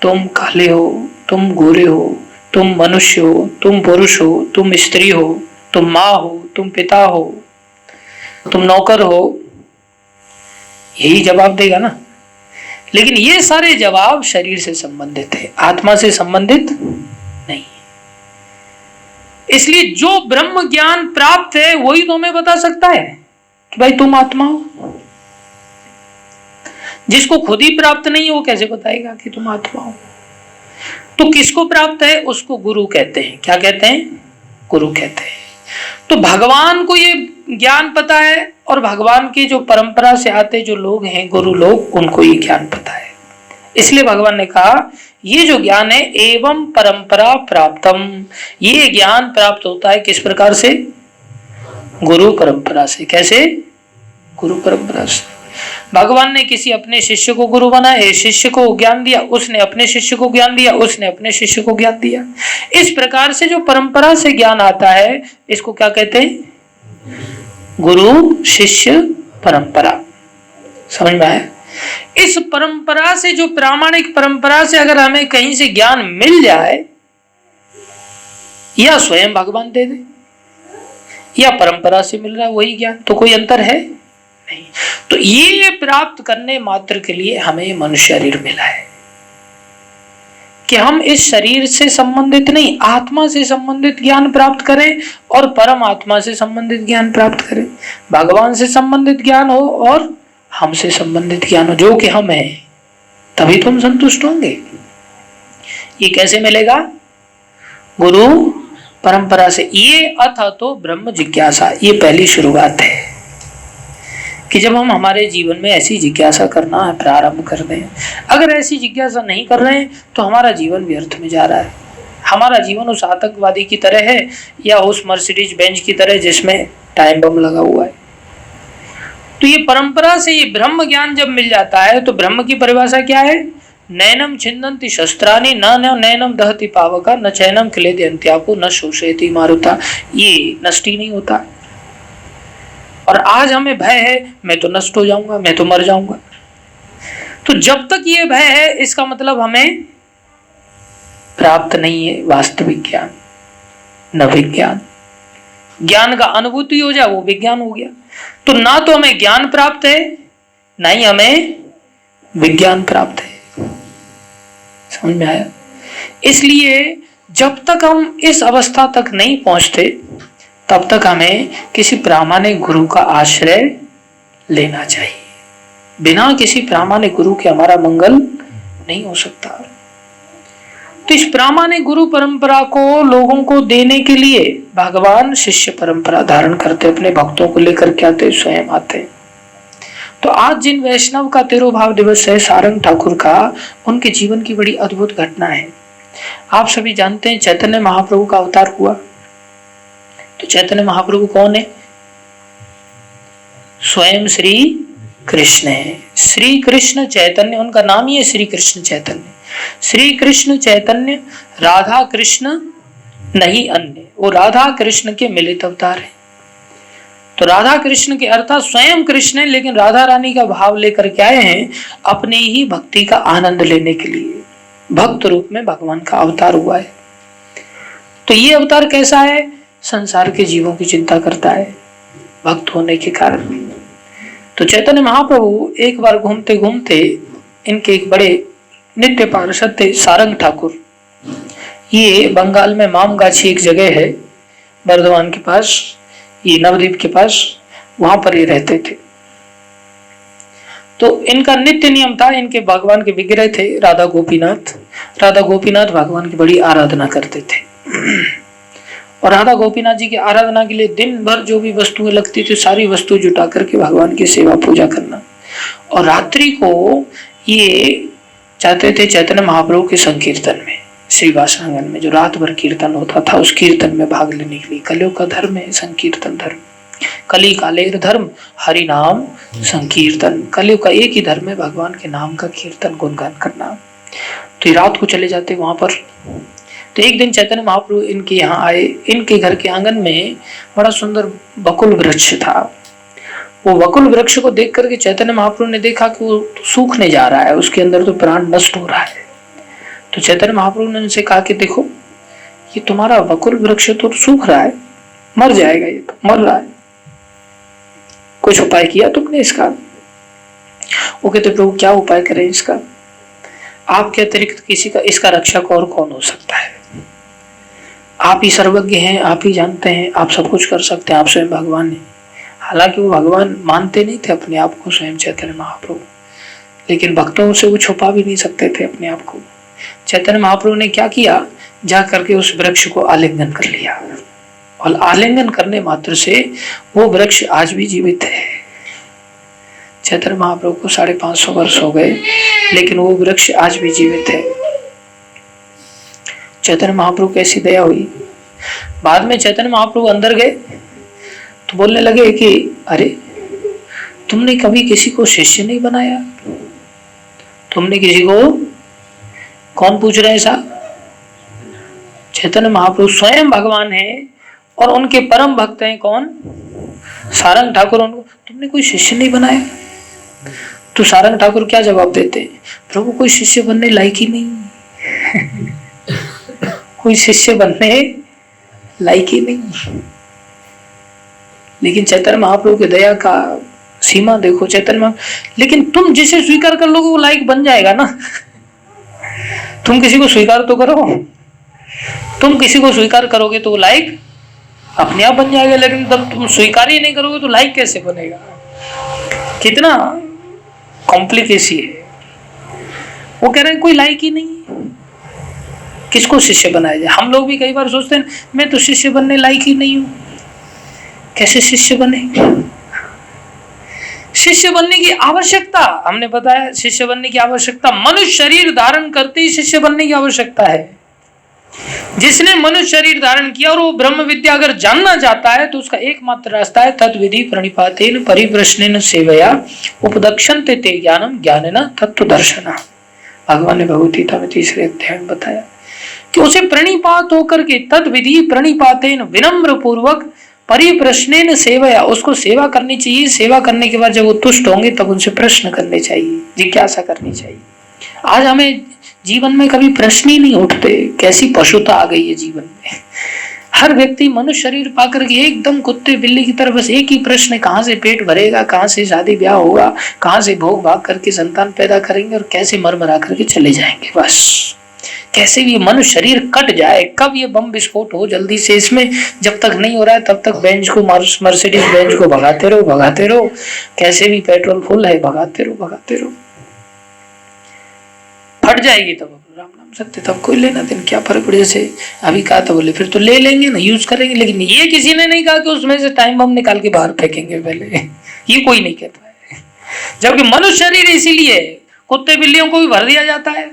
तुम काले हो, तुम गोरे हो, तुम मनुष्य हो, तुम पुरुष हो, तुम स्त्री हो, तुम माँ हो, तुम पिता हो, तुम नौकर हो, यही जवाब देगा ना। लेकिन ये सारे जवाब शरीर से संबंधित है, आत्मा से संबंधित नहीं। इसलिए जो ब्रह्म ज्ञान प्राप्त है वही तो हमें बता सकता है कि भाई तुम आत्मा हो। जिसको खुद ही प्राप्त नहीं है वो कैसे बताएगा कि तुम आत्मा हो? तो किसको प्राप्त है? उसको गुरु कहते हैं। क्या कहते हैं? गुरु कहते हैं। तो भगवान को ये ज्ञान पता है, और भगवान की जो परंपरा से आते जो लोग हैं गुरु लोग, उनको ये ज्ञान पता है। इसलिए भगवान ने कहा ये जो ज्ञान है एवं परंपरा प्राप्तम, ये ज्ञान प्राप्त होता है किस प्रकार से? गुरु परंपरा से। कैसे? गुरु परंपरा से। भगवान ने किसी अपने शिष्य को गुरु बनाया, शिष्य को ज्ञान दिया, उसने अपने शिष्य को ज्ञान दिया, उसने अपने शिष्य को ज्ञान दिया। इस प्रकार से जो परंपरा से ज्ञान आता है इसको क्या कहते हैं? गुरु शिष्य परंपरा। समझ में आया? इस परंपरा से, जो प्रामाणिक परंपरा से अगर हमें कहीं से ज्ञान मिल जाए, या स्वयं भगवान दे दे, या परंपरा से मिल रहा है वही ज्ञान, तो कोई अंतर है नहीं। तो ये प्राप्त करने मात्र के लिए हमें मनुष्य शरीर मिला है कि हम इस शरीर से संबंधित नहीं, आत्मा से संबंधित ज्ञान प्राप्त करें और परमात्मा से संबंधित ज्ञान प्राप्त करें। भगवान से संबंधित ज्ञान हो और हमसे संबंधित ज्ञान हो, जो कि हम हैं, तभी तो हम संतुष्ट होंगे। ये कैसे मिलेगा? गुरु परंपरा से। ये अथ तो ब्रह्म जिज्ञासा, ये पहली शुरुआत है कि जब हम हमारे जीवन में ऐसी जिज्ञासा करना है प्रारंभ कर दें। अगर ऐसी जिज्ञासा नहीं कर रहे हैं तो हमारा जीवन व्यर्थ में जा रहा है। हमारा जीवन उस आतंकवादी की तरह है या उस मर्सिडीज बेंच की तरह जिसमें टाइम बम लगा हुआ है। तो ये परंपरा से ये ब्रह्म ज्ञान जब मिल जाता है तो ब्रह्म की परिभाषा क्या है? नैनम छिन्दन्ति शस्त्राणि न नैनम दहति पावका न चैनम क्लेदि अंत्यापो न शोषयति मारुता। ये नष्ट ही नहीं होता। और आज हमें भय है मैं तो नष्ट हो जाऊंगा, मैं तो मर जाऊंगा। तो जब तक ये भय है इसका मतलब हमें प्राप्त नहीं है वास्तविक ज्ञान, न विज्ञान। ज्ञान का अनुभूति हो जाए वो विज्ञान हो गया। तो ना तो हमें ज्ञान प्राप्त है ना ही हमें विज्ञान प्राप्त है। समझ में आया? इसलिए जब तक हम इस अवस्था तक नहीं पहुंचते तब तक हमें किसी प्रामाणिक गुरु का आश्रय लेना चाहिए। बिना किसी प्रामाणिक गुरु के हमारा मंगल नहीं हो सकता। तो इस प्रामाणिक गुरु परंपरा को लोगों को देने के लिए भगवान शिष्य परंपरा धारण करते, अपने भक्तों को लेकर के आते, स्वयं आते। तो आज जिन वैष्णव का तिरुभाव दिवस है सारंग ठाकुर का, उनके जीवन की बड़ी अद्भुत घटना है। आप सभी जानते हैं चैतन्य महाप्रभु का अवतार हुआ। तो चैतन्य महाप्रभु कौन है? स्वयं श्री कृष्ण है। श्री कृष्ण चैतन्य, उनका नाम ही है श्री कृष्ण चैतन्य। श्री कृष्ण चैतन्य राधा कृष्ण नहीं अन्य, वो राधा कृष्ण के मिलित अवतार है। तो राधा कृष्ण के अर्थात स्वयं कृष्ण है, लेकिन राधा रानी का भाव लेकर के आए हैं अपने ही भक्ति का आनंद लेने के लिए। भक्त रूप में भगवान का अवतार हुआ है। तो ये अवतार कैसा है? संसार के जीवों की चिंता करता है भक्त होने के कारण। तो चैतन्य महाप्रभु एक बार घूमते घूमते, इनके एक बड़े नित्य पार्षद थे सारंग ठाकुर। ये बंगाल में मामगाछी एक जगह है बर्धमान के पास, ये नवद्वीप के पास, वहां पर ये रहते थे। तो इनका नित्य नियम था, इनके भगवान के विग्रह थे राधा गोपीनाथ। राधा गोपीनाथ भगवान की बड़ी आराधना करते थे और राधा गोपीनाथ जी की आराधना के लिए दिन भर जो भी वस्तुएं लगती थी सारी वस्तु जुटा करके भगवान की सेवा पूजा करना। और रात्रि को ये चाहते थे चैतन्य महाप्रभु के संकीर्तन में, श्रीवास आंगन में जो रात भर कीर्तन होता था उस कीर्तन में भाग लेने के लिए। कलियुग का धर्म है संकीर्तन धर्म। कली कालेर धर्म हरि नाम संकीर्तन। कलियुग का एक ही धर्म है भगवान के नाम का कीर्तन गुणगान करना। तो रात को चले जाते वहां पर। तो एक दिन चैतन्य महाप्रभु इनके यहाँ आए। इनके घर के आंगन में बड़ा सुंदर बकुल वृक्ष था। वो बकुल वृक्ष को देख करके चैतन्य महाप्रभु ने देखा कि वो सूखने जा रहा है, उसके अंदर तो प्राण नष्ट हो रहा है। तो चैतन्य महाप्रभु ने उनसे कहा कि देखो ये तुम्हारा बकुल वृक्ष तो सूख रहा है, मर जाएगा, ये तो मर रहा है, कुछ उपाय किया तुमने इसका? वो कहते प्रभु क्या उपाय करें इसका? आपके अतिरिक्त किसी का इसका रक्षक और कौन हो सकता है? आप ही सर्वज्ञ हैं, आप ही जानते हैं, आप सब कुछ कर सकते हैं, आप स्वयं भगवान हैं। हालांकि वो भगवान मानते नहीं थे अपने आप को स्वयं चैतन्य महाप्रभु, लेकिन भक्तों से वो छुपा भी नहीं सकते थे अपने आप को। चैतन्य महाप्रभु ने क्या किया, जा करके उस वृक्ष को आलिंगन कर लिया और आलिंगन करने मात्र से वो वृक्ष आज भी जीवित है। चैतन्य महाप्रभु को 550 वर्ष हो गए लेकिन वो वृक्ष आज भी जीवित है। चैतन्य महाप्रभु कैसी दया हुई। बाद में चैतन्य महाप्रभु अंदर गए तो बोलने लगे कि अरे तुमने कभी किसी को शिष्य नहीं बनाया? तुमने किसी को, कौन पूछ रहे हैं साहब? चैतन्य महाप्रभु स्वयं भगवान है और उनके परम भक्त हैं कौन? सारंग ठाकुर। उनको तुमने कोई शिष्य नहीं बनाया? तो सारंग ठाकुर क्या जवाब देते हैं? प्रभु कोई शिष्य बनने लायक ही नहीं कोई शिष्य बनने लायक ही नहीं। लेकिन चैतन्य महाप्रभु की दया का सीमा देखो। चैतन्य लेकिन तुम जिसे स्वीकार कर लोगे वो लायक बन जाएगा ना। तुम किसी को स्वीकार तो करो, तुम किसी को स्वीकार करोगे तो वो लायक अपने आप बन जाएगा। लेकिन जब तुम स्वीकार ही नहीं करोगे तो लायक कैसे बनेगा? कितना कॉम्प्लिकेसी है। वो कह रहे हैं कोई लायक ही नहीं। किसको शिष्य बनाया जाए। हम लोग भी कई बार सोचते हैं मैं तो शिष्य बनने लायक ही नहीं हूं, कैसे शिष्य बने। शिष्य बनने की आवश्यकता, हमने बताया शिष्य बनने की आवश्यकता, मनुष्य शरीर धारण करते ही शिष्य बनने की आवश्यकता है। जिसने मनुष्य शरीर धारण किया और वो ब्रह्म विद्या अगर जानना चाहता है तो उसका एकमात्र रास्ता है तद्विधि प्रणिपातेन परिप्रश्नेन सेवया उपदक्षन्ते ते ज्ञानम ज्ञानेन तत्व दर्शन। भगवान ने भगवत गीता में 3रे अध्याय में बताया कि उसे प्रणिपात होकर के तद्विधि प्रणिपातेन विनम्र पूर्वक परिप्रश्नेन सेवया, उसको सेवा करनी चाहिए। सेवा करने के बाद जब वो तुष्ट होंगे तब उनसे प्रश्न करने चाहिए, जिज्ञासा करनी चाहिए। आज हमें जीवन में कभी प्रश्न ही नहीं उठते, कैसी पशुता आ गई है जीवन में। हर व्यक्ति मनुष्य शरीर पाकर के एकदम कुत्ते बिल्ली की तरह बस एक ही प्रश्न है, कहाँ से पेट भरेगा, कहाँ से शादी ब्याह होगा, कहाँ से भोग भाग करके संतान पैदा करेंगे और कैसे मर मरा करके चले जाएंगे। बस कैसे भी मनुष्य शरीर कट जाए, कब ये बम विस्फोट हो जल्दी से। इसमें जब तक नहीं हो रहा है तब तक बेंच को, मर्सिडीज बेंच को भगाते रहो, कैसे भी पेट्रोल फुल है, भगाते रहो। फट जाएगी तब राम नाम सत्य, तब कोई लेना देना क्या फर्क पड़े। जैसे अभी कहा था बोले फिर तो ले लेंगे ना, यूज करेंगे, लेकिन ये किसी ने नहीं कहा कि उसमें से टाइम बम निकाल के बाहर फेंकेंगे पहले, ये कोई नहीं कहता है। जबकि मनुष्य शरीर इसीलिए कुत्ते बिल्लियों को भी भर दिया जाता है,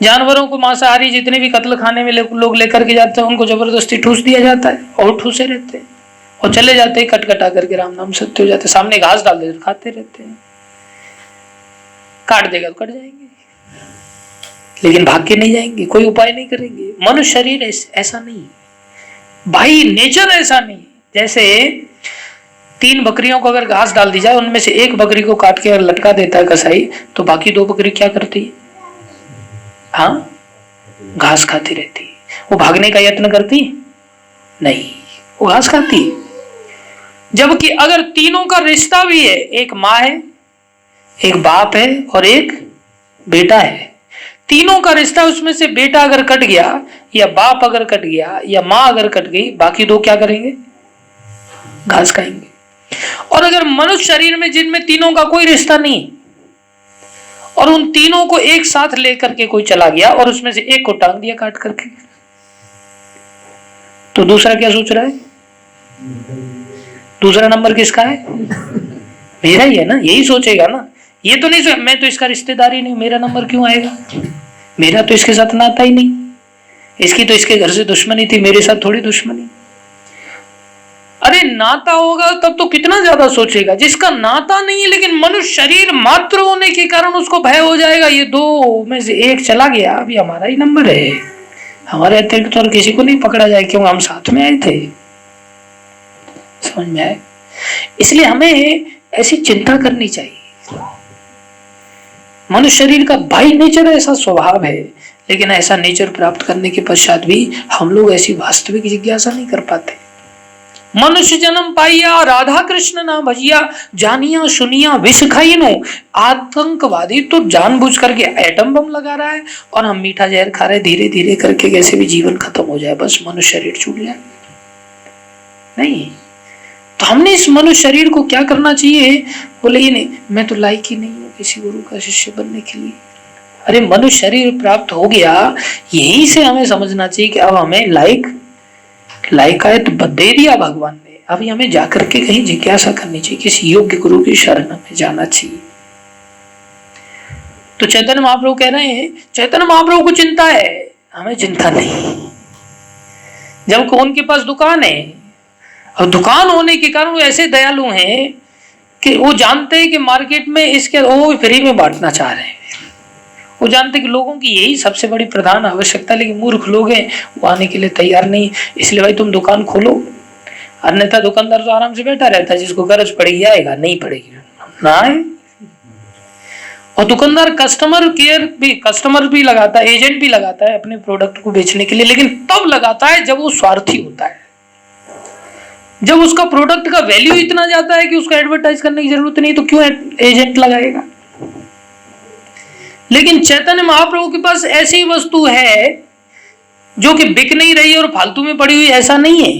जानवरों को मांसाहारी जितने भी कत्ल खाने में लोग लेकर के जाते हैं उनको जबरदस्ती ठूस दिया जाता है और ठूसे रहते हैं और चले जाते हैं कटकटा करके राम नाम सत्य हो जाते हैं। सामने घास डाल देते खाते रहते हैं, काट देगा तो कट जाएंगे लेकिन भाग के नहीं जाएंगे, कोई उपाय नहीं करेंगे। मनुष्य शरीर ऐसा नहीं भाई, नेचर ऐसा नहीं। जैसे 3 बकरियों को अगर घास डाल दी जाए, उनमें से एक बकरी को काट के अगर लटका देता है कसाई, तो बाकी 2 बकरी क्या करती है? हाँ, घास खाती रहती। वो भागने का यत्न करती नहीं, वो घास खाती। जबकि अगर तीनों का रिश्ता भी है, एक माँ है, एक बाप है और एक बेटा है, तीनों का रिश्ता, उसमें से बेटा अगर कट गया या बाप अगर कट गया या माँ अगर कट गई, बाकी 2 क्या करेंगे? घास खाएंगे। और अगर मनुष्य शरीर में जिनमें तीनों का कोई रिश्ता नहीं और उन तीनों को एक साथ लेकर के कोई चला गया और उसमें से एक को टांग दिया काट करके, तो दूसरा क्या सोच रहा है? दूसरा नंबर किसका है? मेरा ही है ना, यही सोचेगा ना। ये तो नहीं मैं तो इसका रिश्तेदार ही नहीं, मेरा नंबर क्यों आएगा? मेरा तो इसके साथ नाता ही नहीं, इसकी तो इसके घर से दुश्मनी थी, मेरे साथ थोड़ी दुश्मनी। अरे नाता होगा तब तो कितना ज्यादा सोचेगा। जिसका नाता नहीं है लेकिन मनुष्य शरीर मात्र होने के कारण उसको भय हो जाएगा, ये 2 में से एक चला गया, अभी हमारा ही नंबर है, हमारे अतिरिक्त तो और किसी को नहीं पकड़ा जाए, क्यों? हम साथ में आए थे। समझ में आए? इसलिए हमें ऐसी चिंता करनी चाहिए। मनुष्य शरीर का बाई नेचर ऐसा स्वभाव है, लेकिन ऐसा नेचर प्राप्त करने के पश्चात भी हम लोग ऐसी वास्तविक जिज्ञासा नहीं कर पाते। मनुष्य जन्म पाइया राधा कृष्ण ना भजिया, जानिया सुनिया विष खाई नो। आतंकवादी तो जानबूझ करके एटम बम लगा रहा है और हम मीठा जहर खा रहे, धीरे धीरे करके कैसे भी जीवन खत्म हो जाए, बस मनुष्य शरीर छूट जाए। नहीं, तो हमने इस मनुष्य शरीर को क्या करना चाहिए? बोले ये नहीं, मैं तो लायक ही नहीं हूँ किसी गुरु का शिष्य बनने के लिए। अरे मनुष्य शरीर प्राप्त हो गया, यही से हमें समझना चाहिए कि अब हमें लायकायत दे दिया भगवान ने, अभी हमें जाकर के कहीं जिज्ञासा करनी चाहिए, किसी योग्य गुरु की शरण में जाना चाहिए। तो चैतन्य महाप्रभु कह रहे हैं, चैतन्य महाप्रभु को चिंता है, हमें चिंता नहीं। जब उनके पास दुकान है और दुकान होने के कारण वो ऐसे दयालु हैं कि वो जानते हैं कि मार्केट में इसके वो फ्री में बांटना चाह रहे हैं। वो जानते हैं कि लोगों की यही सबसे बड़ी प्रधान आवश्यकता, लेकिन मूर्ख लोग हैं वो आने के लिए तैयार नहीं। इसलिए भाई तुम दुकान खोलो, अन्यथा दुकानदार तो आराम से बैठा रहता है, जिसको गरज पड़ेगी आएगा, नहीं पड़ेगी ना आए। और दुकानदार कस्टमर भी लगाता है, एजेंट भी लगाता है अपने प्रोडक्ट को बेचने के लिए, लेकिन तब लगाता है जब वो स्वार्थी होता है, जब उसका प्रोडक्ट का वैल्यू इतना ज्यादा है कि उसको एडवर्टाइज करने की जरूरत नहीं, तो क्यों एजेंट लगाएगा। लेकिन चैतन्य महाप्रभु के पास ऐसी वस्तु है जो कि बिक नहीं रही और फालतू में पड़ी हुई, ऐसा नहीं है।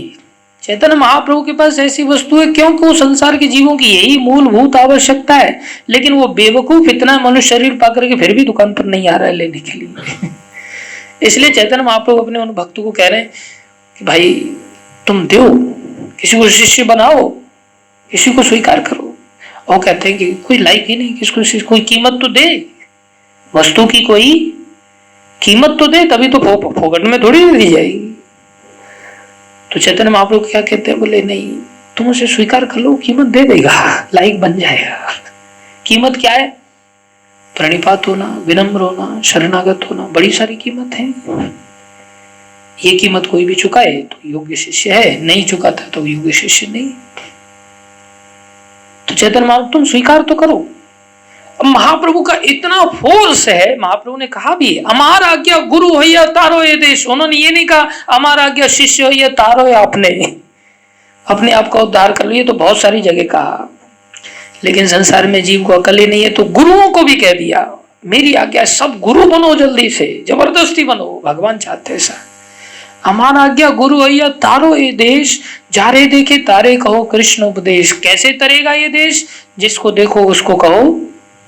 चैतन्य महाप्रभु के पास ऐसी वस्तु है क्योंकि वो संसार के जीवों की यही मूलभूत आवश्यकता है, लेकिन वो बेवकूफ इतना मनुष्य शरीर पाकर के फिर भी दुकान पर नहीं आ रहा है लेने के लिए। इसलिए चैतन्य महाप्रभु अपने उन भक्तों को कह रहे हैं कि भाई तुम दो, किसी को शिष्य बनाओ, किसी को स्वीकार करो। और कहते हैं कि कोई लाइक ही नहीं, किसको कोई कीमत तो दे, वस्तु की कोई कीमत तो दे, तभी तो फोकट में थोड़ी दी जाएगी। तो चैतन्य महाप्रभु क्या कहते हैं, बोले नहीं, तुम उसे स्वीकार कर लो, कीमत दे देगा, लाइक बन जाएगा। कीमत क्या है? प्रणिपात होना, विनम्र होना, शरणागत होना, बड़ी सारी कीमत है। ये कीमत कोई भी चुकाए तो योग्य शिष्य है, नहीं चुकाता तो योग्य शिष्य नहीं। तो चैतन्य महाप्रभु तुम स्वीकार तो करो। अब महाप्रभु का इतना फोर्स है, महाप्रभु ने कहा भी हमारा आज्ञा गुरु हो या तारो ये देश। उन्होंने ये नहीं कहा हमारा आज्ञा शिष्य हो या तारो या अपने आप का उद्धार कर लिए, तो बहुत सारी जगह कहा, लेकिन संसार में जीव को अकल ही नहीं है, तो गुरुओं को भी कह दिया मेरी आज्ञा सब गुरु बनो, जल्दी से जबरदस्ती बनो, भगवान चाहते ऐसा। हमारा आज्ञा गुरु है या तारो ये देश, जारे देखे तारे कहो कृष्ण उपदेश। कैसे तरेगा ये देश? जिसको देखो उसको कहो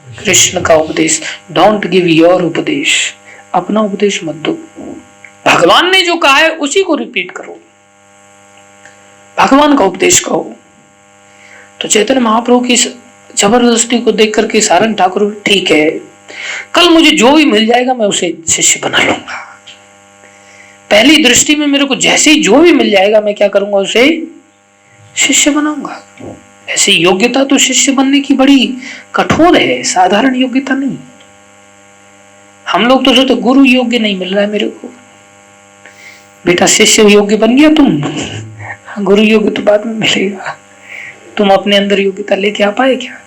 कृष्ण का उपदेश। डोंट गिव योर उपदेश, अपना उपदेश मत दो, भगवान ने जो कहा है उसी को रिपीट करो, भगवान का उपदेश कहो। तो चैतन्य महाप्रभु की जबरदस्ती को देख करके सारंग ठाकुर, ठीक है कल मुझे जो भी मिल जाएगा मैं उसे शिष्य बना लूंगा। पहली दृष्टि में मेरे को जैसे ही जो भी मिल जाएगा मैं क्या करूंगा, उसे शिष्य बनाऊंगा। ऐसी योग्यता तो शिष्य बनने की बड़ी कठोर है, साधारण योग्यता नहीं। हम लोग तो जो गुरु योग्य नहीं मिल रहा है मेरे को, बेटा शिष्य योग्य बन गया तुम, गुरु योग्य तो बाद में मिलेगा। तुम अपने अंदर योग्यता लेके आ पाए क्या?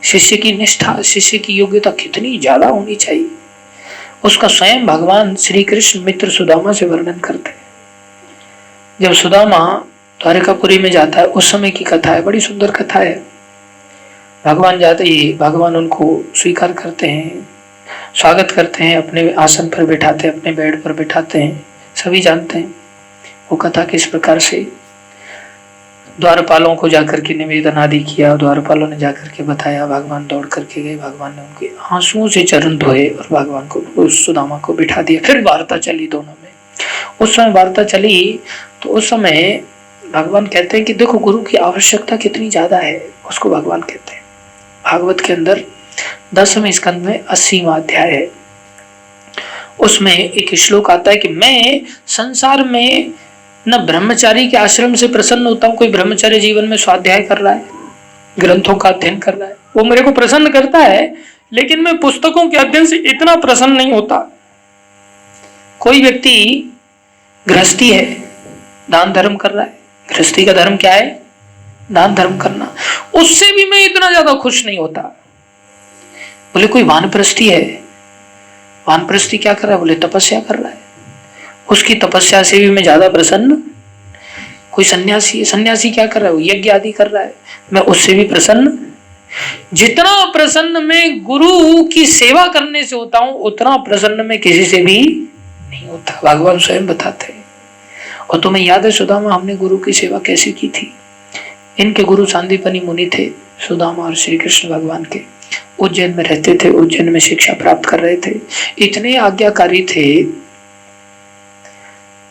शिष्य की निष्ठा, शिष्य की योग्यता कितनी ज्यादा होनी चाहिए, उसका स्वयं भगवान श्री कृष्ण मित्र सुदामा से वर्णन करते हैं। जब सुदामा द्वारकापुरी में जाता है उस समय की कथा है, बड़ी सुंदर कथा है। भगवान जाते ही भगवान उनको स्वीकार करते हैं, स्वागत करते हैं, अपने आसन पर बिठाते हैं, अपने बेड पर बिठाते हैं। सभी जानते हैं वो कथा किस प्रकार से द्वारपालों को जाकर के निवेदन आदि किया, द्वारपालों ने जाकर के बताया, भगवान दौड़ करके गए, भगवान ने उनके आंसुओं से चरण धोए और भगवान को उस सुदामा को बिठा दिया। फिर वार्ता चली दोनों में। उस समय वार्ता चली तो उस समय भगवान कहते हैं कि देखो गुरु की आवश्यकता कितनी ज्यादा है, उसको भगवान कहते हैं। भागवत के अंदर 10वें स्कंद में 80वां अध्याय है, उसमें एक श्लोक आता है कि मैं संसार में न ब्रह्मचारी के आश्रम से प्रसन्न होता हूं। कोई ब्रह्मचारी जीवन में स्वाध्याय कर रहा है, ग्रंथों का अध्ययन कर रहा है, वो मेरे को प्रसन्न करता है, लेकिन मैं पुस्तकों के अध्ययन से इतना प्रसन्न नहीं होता। कोई व्यक्ति गृहस्थी है, दान धर्म कर रहा है, गृहस्थी का धर्म क्या है? दान धर्म करना, उससे भी मैं इतना ज्यादा खुश नहीं होता। बोले कोई वानप्रस्थी है, वानप्रस्थी क्या कर रहा है? बोले तपस्या कर रहा है, उसकी तपस्या से भी मैं ज्यादा प्रसन्न। कोई सन्यासी है, सन्यासी क्या कर रहा है? वो यज्ञ आदि कर रहा है, मैं उससे भी प्रसन्न। जितना प्रसन्न मैं गुरु की सेवा करने से होता हूं उतना प्रसन्न मैं किसी से भी नहीं होता, भगवान स्वयं बताते हैं। और तुम्हें याद है सुदामा, हमने गुरु की सेवा कैसे की थी? इनके गुरु सांदीपनी मुनि थे, सुदामा और श्री कृष्ण भगवान के। उज्जैन में रहते थे, उज्जैन में शिक्षा प्राप्त कर रहे थे, इतने आज्ञाकारी थे।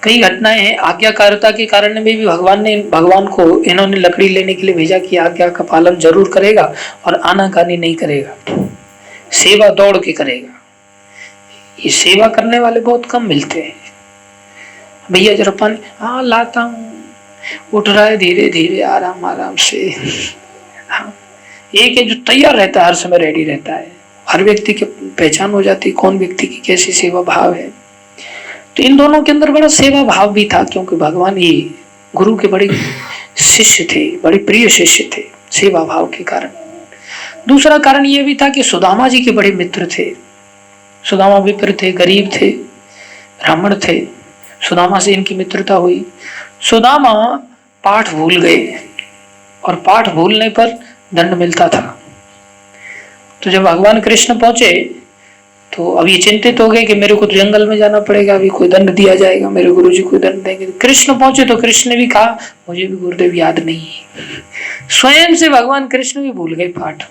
कई घटनाएं हैं, आज्ञाकारिता के कारण में भी भगवान को इन्होंने लकड़ी लेने के लिए भेजा कि आज्ञा का पालन जरूर करेगा और आनाकानी नहीं करेगा, सेवा दौड़ के करेगा। ये सेवा करने वाले बहुत कम मिलते हैं। भैया जरा पानी, हाँ लाता हूँ, उठ रहा है धीरे धीरे आराम आराम से। हाँ, एक है जो तैयार रहता है, हर समय रेडी रहता है, हर व्यक्ति की पहचान हो जाती है कौन व्यक्ति की कैसी सेवा भाव है। तो इन दोनों के अंदर बड़ा सेवा भाव भी था, क्योंकि भगवान ही गुरु के बड़े शिष्य थे, बड़े प्रिय शिष्य थे सेवा भाव के कारण। दूसरा कारण यह भी था कि सुदामा जी के बड़े मित्र थे। सुदामा विप्र थे, गरीब थे, ब्राह्मण थे, सुदामा से इनकी मित्रता हुई। सुदामा पाठ भूल गए और पाठ भूलने पर दंड मिलता था। तो जब भगवान कृष्ण पहुंचे तो अब ये चिंतित हो गए कि मेरे को तो जंगल में जाना पड़ेगा, अभी कोई दंड दिया जाएगा, मेरे गुरुजी कोई दंड देंगे। कृष्ण पहुंचे तो कृष्ण ने भी कहा मुझे भी गुरुदेव याद नहीं है। स्वयं से भगवान कृष्ण भी भूल गए पाठ,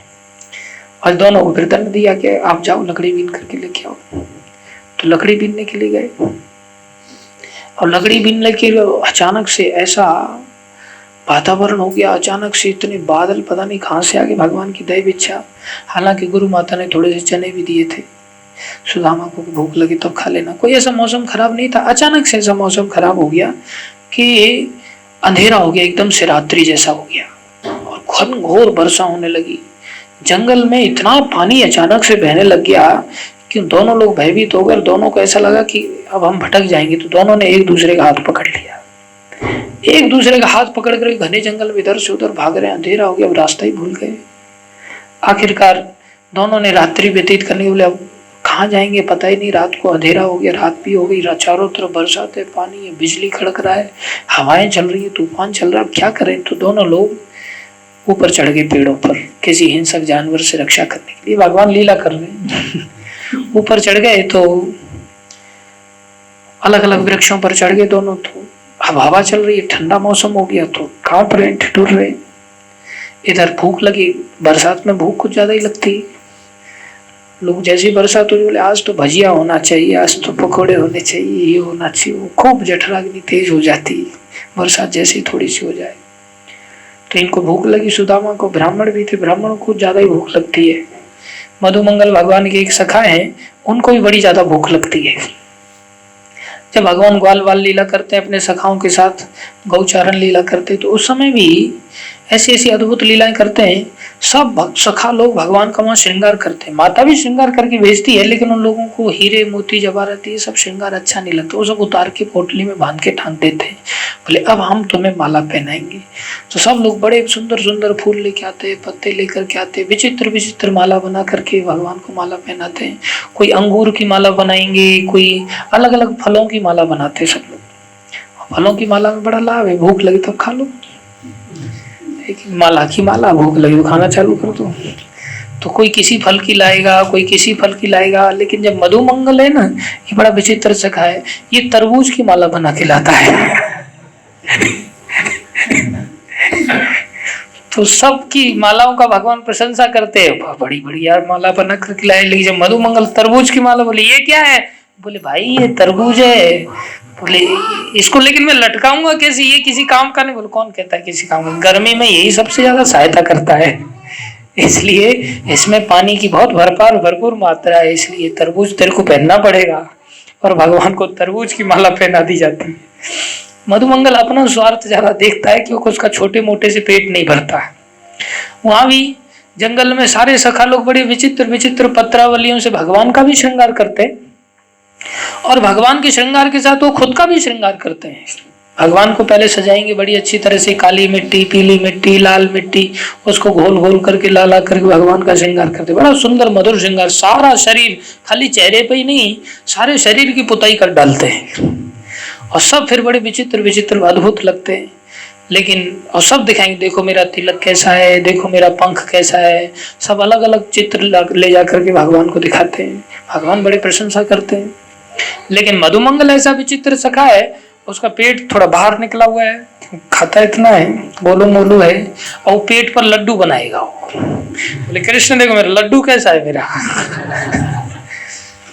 और दोनों को फिर दंड दिया कि आप जाओ लकड़ी बीन करके लेके आओ। तो लकड़ी बीनने के लिए गए, और लकड़ी बीनने के अचानक से ऐसा वातावरण हो गया, अचानक से इतने बादल पता नहीं कहां से आ गए, भगवान की दैव इच्छा। हालांकि गुरु माता ने थोड़े से चने भी दिए थे, सुदामा को भूख लगी तब खा लेना, कोई ऐसा मौसम खराब नहीं था। अचानक से ऐसा मौसम खराब हो गया कि अंधेरा हो गया, एकदम से रात्रि जैसा हो गया और घनघोर वर्षा होने लगी। जंगल में इतना पानी अचानक से बहने लग गया कि दोनों लोग भयभीत हो गए। दोनों को ऐसा लगा कि अब हम भटक जाएंगे, तो दोनों ने एक दूसरे का हाथ पकड़ लिया। एक दूसरे का हाथ पकड़ कर घने जंगल में इधर से उधर भाग रहे हैं, अंधेरा हो गया, अब रास्ता ही भूल गए। आखिरकार दोनों ने रात्रि व्यतीत करने के लिए अब कहाँ जाएंगे पता ही नहीं, रात को अंधेरा हो गया, रात भी हो गई, चारों तरफ बरसात है, पानी है, बिजली कड़क रहा है, हवाएं चल रही है, तूफान चल रहा है, क्या करें। तो दोनों लोग ऊपर चढ़ गए पेड़ों पर, किसी हिंसक जानवर से रक्षा करने के लिए। भगवान लीला कर रहे हैं। ऊपर चढ़ गए तो अलग अलग वृक्षों पर चढ़ गए दोनों, तो अब हवा चल रही है, ठंडा मौसम हो गया, तो कांप रहे, ठिठुर रहे। इधर भूख लगी, बरसात में भूख कुछ ज्यादा ही लगती। लोग जैसी बरसात हुई बोले आज तो भजिया होना चाहिए, आज तो पकोड़े होने चाहिए, ये होना चाहिए। वो खूब जठराग्नि तेज हो जाती बरसात जैसी थोड़ी सी हो जाए। तो इनको भूख लगी, सुदामा को, ब्राह्मण भी थे, ब्राह्मणों को ज्यादा ही भूख लगती है। मधुमंगल भगवान के एक सखा है, उनको भी बड़ी ज्यादा भूख लगती है। जब भगवान ग्वाल वाल लीला करते हैं अपने सखाओं के साथ, गौचारण लीला करते हैं, तो उस समय भी ऐसी ऐसी अद्भुत लीलाएं करते हैं। सब सखा लोग भगवान का वहां श्रृंगार करते हैं। माता भी श्रृंगार करके भेजती है, लेकिन उन लोगों को हीरे मोती जवाहरात ये सब श्रृंगार अच्छा नहीं लगता। वो सब उतार के पोटली में बांध के टांग देते हैं, बोले अब हम तुम्हें माला पहनाएंगे। तो सब लोग बड़े सुंदर सुंदर फूल लेके आते हैं, पत्ते लेकर के आते हैं, विचित्र विचित्र माला बना करके भगवान को माला पहनाते हैं। कोई अंगूर की माला बनाएंगे, कोई अलग अलग फलों की माला बनाते हैं सब लोग। फलों की माला में बड़ा लाभ है, भूख लगी तब खा लो। माला की माला, भूख लगी तो खाना चालू कर दो। तो कोई किसी फल की लाएगा, कोई किसी फल की लाएगा, लेकिन जब मधुमंगल है ना, ये बड़ा विचित्र सखा है, ये तरबूज की माला बना के लाता है। तो सबकी मालाओं का भगवान प्रशंसा करते हैं, बड़ी बड़ी यार माला बना करके लाए। लेकिन जब मधुमंगल तरबूज की माला, बोले ये क्या है, बोले भाई ये तरबूज है। बोले इसको लेकिन मैं लटकाऊंगा कैसे, ये किसी काम का नहीं। बोले कौन कहता है किसी काम का, गर्मी में यही सबसे ज्यादा सहायता करता है, इसलिए इसमें पानी की बहुत भरपूर मात्रा है, इसलिए तरबूज तेरे को पहनना पड़ेगा। और भगवान को तरबूज की माला पहना दी जाती है। मधुमंगल अपना स्वार्थ ज्यादा देखता है, क्योंकि उसका छोटे मोटे से पेट नहीं भरता है। वहां भी जंगल में सारे सखा लोग बड़े विचित्र विचित्र पत्रावलियों से भगवान का भी श्रृंगार करते हैं, और भगवान के श्रृंगार के साथ वो खुद का भी श्रृंगार करते हैं। भगवान को पहले सजाएंगे बड़ी अच्छी तरह से, काली मिट्टी, पीली मिट्टी, लाल मिट्टी, उसको घोल घोल करके ला करके भगवान का श्रृंगार करते, बड़ा सुंदर मधुर श्रृंगार। सारा शरीर, खाली चेहरे पे ही नहीं, सारे शरीर की पुताई कर डालते हैं, और सब फिर बड़े विचित्र विचित्र अद्भुत लगते हैं। लेकिन और सब दिखाएंगे, देखो मेरा तिलक कैसा है, देखो मेरा पंख कैसा है, सब अलग अलग चित्र ले जा करके भगवान को दिखाते हैं। भगवान बड़े प्रशंसा करते हैं। लेकिन मधुमंगल ऐसा विचित्र सखा है, उसका पेट थोड़ा बाहर निकला हुआ है, खाता इतना है, गोलू मोलू है, और पेट पर लड्डू बनाएगा। बोले कृष्ण देखो मेरा लड्डू कैसा है मेरा।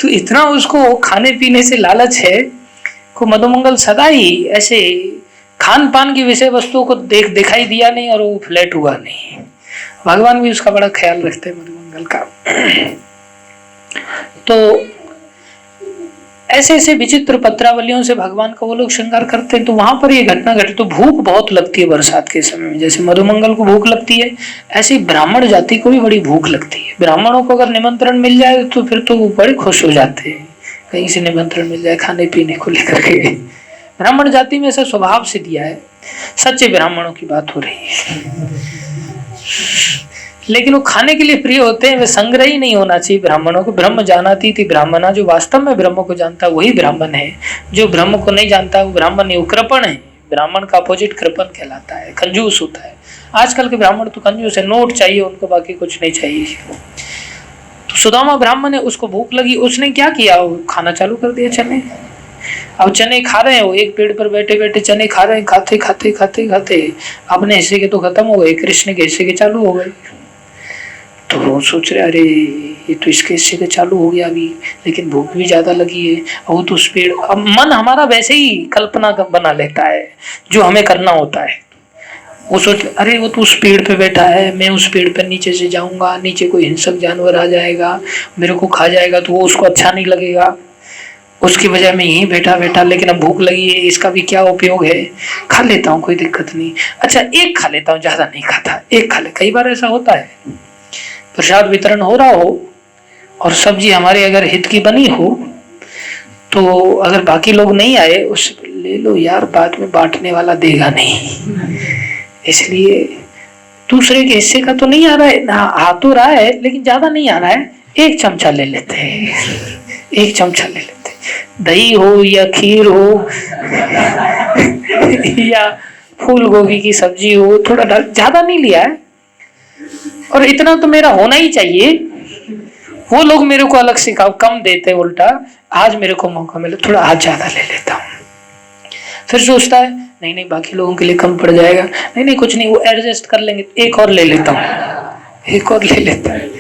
तो इतना उसको खाने पीने से लालच है को मधुमंगल सदा ही ऐसे खान पान की विषय वस्तुओं को दिखाई दिया नहीं, और वो फ्लैट हुआ नहीं। भगवान भी उसका बड़ा ख्याल रखते हैं मधुमंगल का। तो ऐसे ऐसे विचित्र पत्रावलियों से भगवान का वो लोग श्रृंगार करते हैं। तो वहां पर ये घटना घटी। तो भूख बहुत लगती है बरसात के समय में, जैसे मधुमंगल को भूख लगती है, ऐसी ब्राह्मण जाति को भी बड़ी भूख लगती है। ब्राह्मणों को अगर निमंत्रण मिल जाए तो फिर तो वो बड़े खुश हो जाते हैं, कहीं से निमंत्रण मिल जाए खाने पीने को लेकर के। ब्राह्मण जाति में ऐसा स्वभाव से दिया है, सच्चे ब्राह्मणों की बात हो रही है। लेकिन वो खाने के लिए प्रिय होते हैं, वे संग्रह ही नहीं होना चाहिए ब्राह्मणों को। ब्रह्म जानाती थी ब्राह्मणा, जो वास्तव में ब्रह्म को जानता है वही ब्राह्मण है। जो ब्रह्म को नहीं जानता वो ब्राह्मण नहीं, वो कृपण है। ब्राह्मण का अपोजिट कृपण कहलाता है, कंजूस होता है। आजकल के ब्राह्मण तो कंजूस है, नोट चाहिए उनको, बाकी कुछ नहीं चाहिए। तो सुदामा ब्राह्मण है, उसको भूख लगी, उसने क्या किया, वो खाना चालू कर दिया चने। अब चने खा रहे हैं, वो एक पेड़ पर बैठे बैठे चने खा रहे हैं, खाते खाते खाते खाते अपने हिस्से के तो खत्म हो गए, कृष्ण के हिस्से के चालू हो गए। तो वो सोच रहे अरे ये तो इसके हिस्से का चालू हो गया अभी, लेकिन भूख भी ज्यादा लगी है। वो तो उस पेड़, अब मन हमारा वैसे ही कल्पना बना लेता है जो हमें करना होता है। वो सोच, अरे वो तो उस पेड़ पे बैठा है, मैं उस पेड़ पे नीचे से जाऊंगा, नीचे कोई हिंसक जानवर आ जाएगा, मेरे को खा जाएगा, तो वो उसको अच्छा नहीं लगेगा, उसकी वजह में यहीं बैठा बैठा, लेकिन अब भूख लगी है, इसका भी क्या उपयोग है, खा लेता हूँ, कोई दिक्कत नहीं। अच्छा एक खा लेता हूँ, ज्यादा नहीं खाता, एक खा ले। कई बार ऐसा होता है, प्रसाद वितरण हो रहा हो और सब्जी हमारे अगर हित की बनी हो, तो अगर बाकी लोग नहीं आए, उस ले लो यार, बाद में बांटने वाला देगा नहीं, इसलिए दूसरे के हिस्से का तो नहीं आ रहा है ना, आ तो रहा है लेकिन ज्यादा नहीं आ रहा है, एक चमचा ले लेते हैं, एक चमचा ले लेते हैं। दही हो या खीर हो या फूल गोभी की सब्जी हो, थोड़ा ज्यादा नहीं लिया है, और इतना तो मेरा होना ही चाहिए। वो लोग मेरे को अलग से कम देते, उल्टा आज मेरे को मौका मिले, थोड़ा आज ज्यादा ले लेता हूँ। फिर सोचता है नहीं नहीं बाकी लोगों के लिए कम पड़ जाएगा, नहीं नहीं कुछ नहीं, वो एडजस्ट कर लेंगे, एक और ले लेता हूँ, एक और ले लेता है।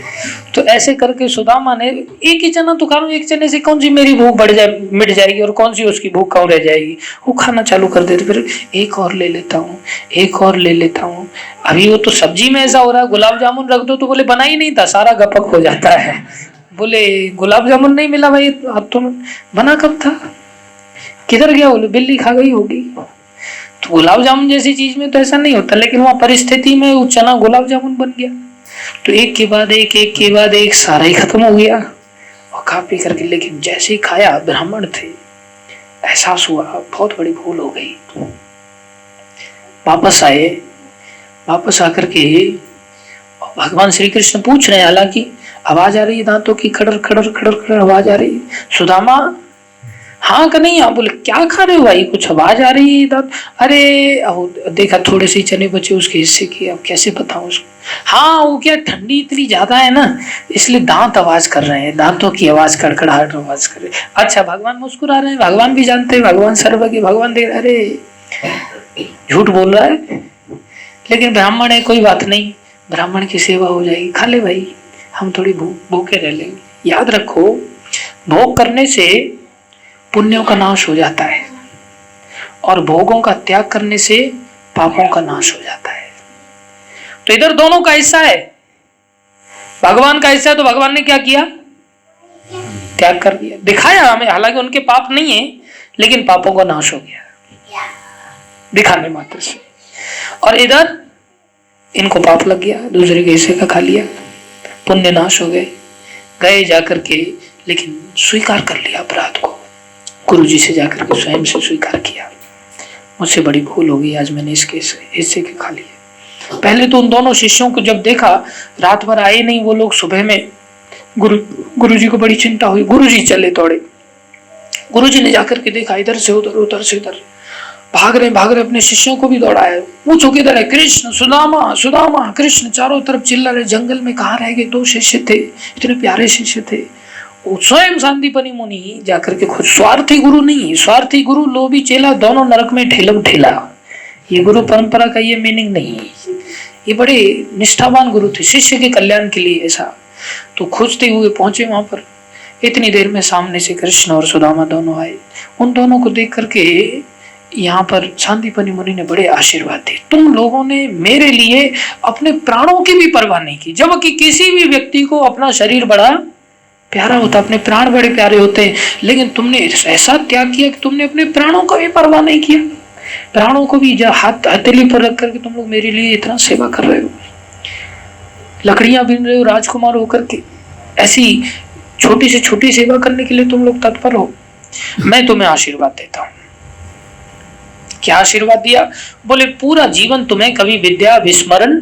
तो ऐसे करके सुदामा ने एक ही चना तो खा लूं, एक चने से कौन सी मेरी भूख बढ़ जाए, मिट जाएगी, और कौन सी उसकी भूख कम रह जाएगी, वो खाना चालू कर देते। फिर एक और ले लेता हूँ, एक और ले लेता हूँ। अभी वो तो सब्जी में ऐसा हो रहा है, गुलाब जामुन रख दो तो बोले बना ही नहीं था, सारा गपक हो जाता है। बोले गुलाब जामुन नहीं मिला भाई, अब तो बना कब था, किधर गया, बोले बिल्ली खा गई होगी। तो गुलाब जामुन जैसी चीज में तो ऐसा नहीं होता, लेकिन वहां परिस्थिति में वो चना गुलाब जामुन बन गया। तो एक के बाद एक सारा ही खत्म हो गया, और खा पी करके, लेकिन जैसे ही खाया, ब्राह्मण थे, एहसास हुआ बहुत बड़ी भूल हो गई। वापस आए, वापस आकर के भगवान श्री कृष्ण पूछ रहे हैं, हालांकि आवाज आ रही है दांतों की, खड़र खड़र खड़र खड़र आवाज आ रही है। सुदामा हाँ का नहीं, आप बोले क्या खा रहे हो भाई, कुछ आवाज आ रही है दांत। अरे देखा थोड़े से चने बचे उसके हिस्से की, अब कैसे बताऊं उसको। हाँ वो क्या, ठंडी इतनी ज्यादा है ना, इसलिए दांत आवाज कर रहे हैं, दांतों की आवाज, कड़कड़ाहट आवाज कर रहे हैं। अच्छा भगवान मुस्कुरा रहे हैं, भगवान भी जानते हैं, भगवान सर्वज्ञ, भगवान देख, अरे झूठ बोल रहा है, लेकिन ब्राह्मण है, कोई बात नहीं, ब्राह्मण की सेवा हो जाएगी, खा ले भाई, हम थोड़ी भूखे रह लेंगे। याद रखो, भोग करने से पुण्यों का नाश हो जाता है, और भोगों का त्याग करने से पापों का नाश हो जाता है। तो इधर दोनों का हिस्सा है, भगवान का हिस्सा है, तो भगवान ने क्या किया, त्याग कर दिया, दिखाया हमें, हालांकि उनके पाप नहीं है, लेकिन पापों का नाश हो गया दिखाने मात्र से। और इधर इनको पाप लग गया, दूसरे के हिस्से का खा लिया, पुण्य नाश हो गए जाकर के, लेकिन स्वीकार कर लिया अपराध को, गुरु जी से जाकर के स्वयं से स्वीकार किया, मुझसे बड़ी भूल हो गई, आज मैंने इसके हिस्से के खा लिए। पहले तो उन दोनों शिष्यों को जब देखा, रात भर आए नहीं वो लोग, सुबह में गुरु जी को बड़ी चिंता हुई, गुरु जी चले दौड़े, गुरु जी ने जाकर के देखा, इधर से उधर, उधर से इधर, भाग रहे अपने शिष्यों को भी दौड़ाया, पूछो किधर है कृष्ण, सुदामा सुदामा, कृष्ण चारों तरफ चिल्ला रहे, जंगल में कहाँ रह गए, 2 शिष्य थे, इतने प्यारे शिष्य थे। स्वयं सांदीपनि मुनि जाकर के खुद, स्वार्थी गुरु नहीं, स्वार्थी गुरु लोभी चेला दोनों नरक में ठेलम ठेला, ये गुरु परंपरा का ये मीनिंग नहीं है, ये बड़े निष्ठावान गुरु थे, शिष्य के कल्याण के लिए ऐसा। तो खोजते हुए पहुंचे वहां पर, इतनी देर में सामने से कृष्ण और सुदामा दोनों आए, उन दोनों को देख करके यहाँ पर सांदीपनि मुनि ने बड़े आशीर्वाद दिए, तुम लोगों ने मेरे लिए अपने प्राणों की भी परवाह नहीं की, जबकि किसी भी व्यक्ति को अपना शरीर बड़ा प्यारा होता, अपने प्राण बड़े प्यारे होते हैं, लेकिन तुमने ऐसा त्याग किया कि तुमने अपने प्राणों का भी परवाह नहीं किया, प्राणों को भी हाथ हथेली पर रख करके तुम लोग मेरे लिए इतना सेवा कर रहे हो, लकड़ियां बीन रहे हो राजकुमार होकर के, ऐसी छोटी से छोटी सेवा करने के लिए तुम लोग तत्पर हो। मैं तुम्हें आशीर्वाद देता हूं। क्या आशीर्वाद दिया, बोले पूरा जीवन तुम्हें कभी विद्या विस्मरण